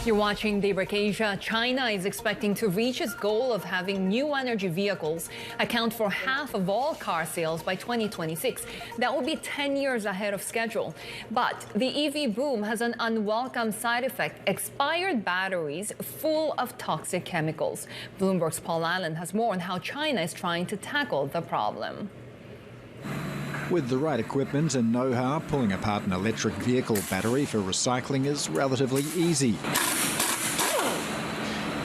You're watching Daybreak Asia. China is expecting to reach its goal of having new energy vehicles account for half of all car sales by 2026. That will be 10 years ahead of schedule. But the EV boom has an unwelcome side effect: expired batteries full of toxic chemicals. Bloomberg's Paul Allen has more on how China is trying to tackle the problem. With the right equipment and know-how, pulling apart an electric vehicle battery for recycling is relatively easy.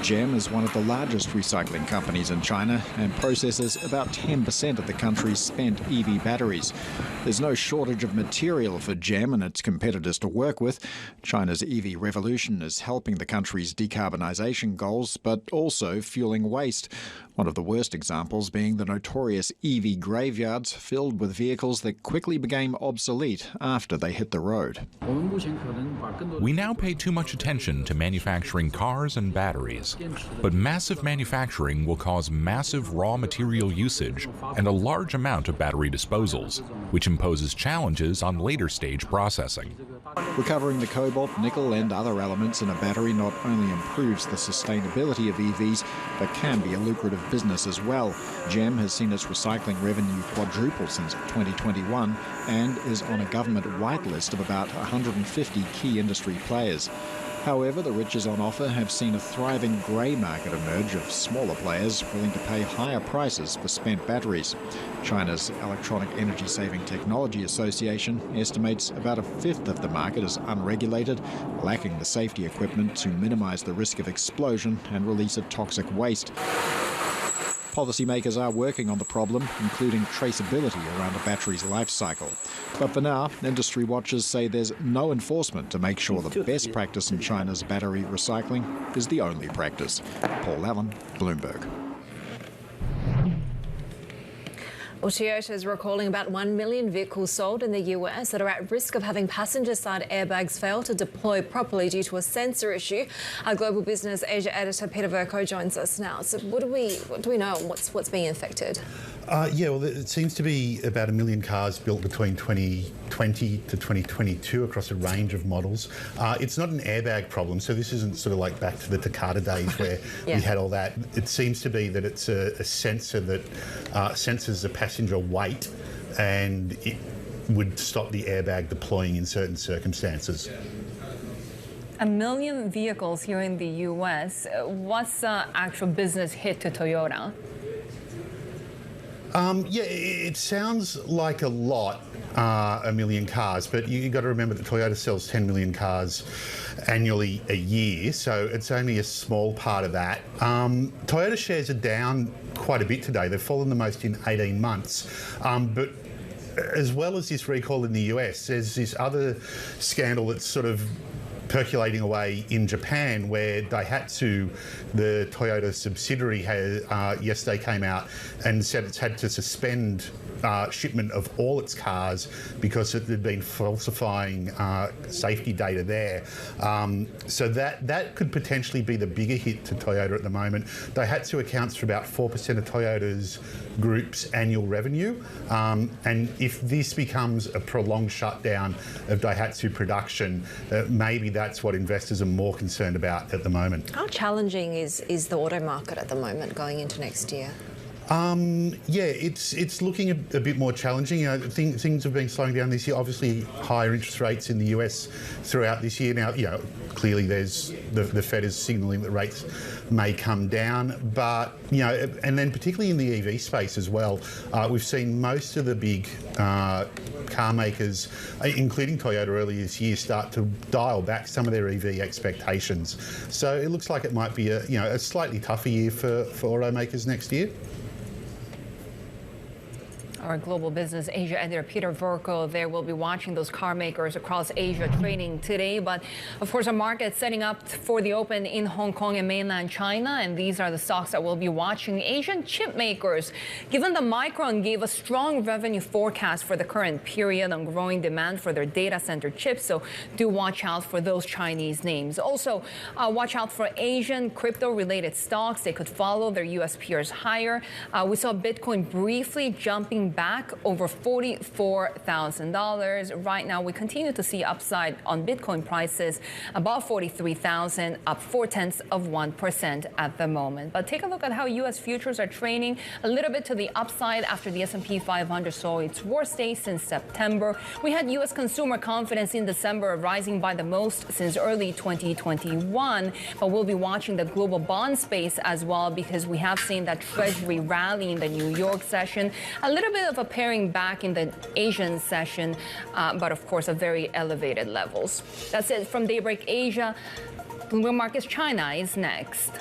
GEM is one of the largest recycling companies in China and processes about 10% of the country's spent EV batteries. There's no shortage of material for GEM and its competitors to work with. China's EV revolution is helping the country's decarbonisation goals, but also fueling waste. One of the worst examples being the notorious EV graveyards filled with vehicles that quickly became obsolete after they hit the road. We now pay too much attention to manufacturing cars and batteries, but massive manufacturing will cause massive raw material usage and a large amount of battery disposals, which imposes challenges on later stage processing. Recovering the cobalt, nickel and other elements in a battery not only improves the sustainability of EVs, but can be a lucrative business as well. GEM has seen its recycling revenue quadruple since 2021 and is on a government whitelist of about 150 key industry players. However, the riches on offer have seen a thriving grey market emerge of smaller players willing to pay higher prices for spent batteries. China's Electronic Energy Saving Technology Association estimates about a fifth of the market is unregulated, lacking the safety equipment to minimise the risk of explosion and release of toxic waste. Policymakers are working on the problem, including traceability around a battery's life cycle. But for now, industry watchers say there's no enforcement to make sure the best practice in China's battery recycling is the only practice. Paul Allen, Bloomberg. Well, Toyota is recalling about 1 million vehicles sold in the US that are at risk of having passenger side airbags fail to deploy properly due to a sensor issue. Our global business Asia editor Peter Verco joins us now. So what do we know? What's being affected? Well, it seems to be about 1 million cars built between 2020 to 2022 across a range of models. It's not an airbag problem, so this isn't sort of like back to the Takata days where we had all that. It seems to be that it's a sensor that senses the passenger weight and it would stop the airbag deploying in certain circumstances. 1 million vehicles here in the US. What's the actual business hit to Toyota? It sounds like a lot, 1 million cars, but you've got to remember that Toyota sells 10 million cars annually a year, so it's only a small part of that. Toyota shares are down quite a bit today. They've fallen the most in 18 months. But as well as this recall in the US, there's this other scandal that's sort of percolating away in Japan, where Daihatsu, the Toyota subsidiary, yesterday came out and said it's had to suspend shipment of all its cars because it had been falsifying safety data there. So that could potentially be the bigger hit to Toyota at the moment. Daihatsu accounts for about 4% of Toyota's group's annual revenue. And if this becomes a prolonged shutdown of Daihatsu production, maybe that's what investors are more concerned about at the moment. How challenging is the auto market at the moment going into next year? It's looking a bit more challenging. Things have been slowing down this year. Obviously, higher interest rates in the US throughout this year. Now, clearly there's the Fed is signalling that rates may come down, but and then particularly in the EV space as well, we've seen most of the big car makers, including Toyota earlier this year, start to dial back some of their EV expectations. So it looks like it might be a slightly tougher year for automakers next year. Our global business Asia editor Peter Verco there will be watching those car makers across Asia trading today. But of course, our market setting up for the open in Hong Kong and mainland China. And these are the stocks that we'll be watching. Asian chip makers, given the Micron gave a strong revenue forecast for the current period on growing demand for their data center chips. So do watch out for those Chinese names. Also, watch out for Asian crypto related stocks. They could follow their U.S. peers higher. We saw Bitcoin briefly jumping back over $44,000. Right now, we continue to see upside on Bitcoin prices above 43,000, up 0.4% at the moment. But take a look at how U.S. futures are trading a little bit to the upside after the S&P 500 saw its worst day since September. We had U.S. consumer confidence in December rising by the most since early 2021. But we'll be watching the global bond space as well, because we have seen that Treasury rally in the New York session. A little bit of a paring back in the Asian session, but of course at very elevated levels. That's it from Daybreak Asia. Bloomberg Markets China is next.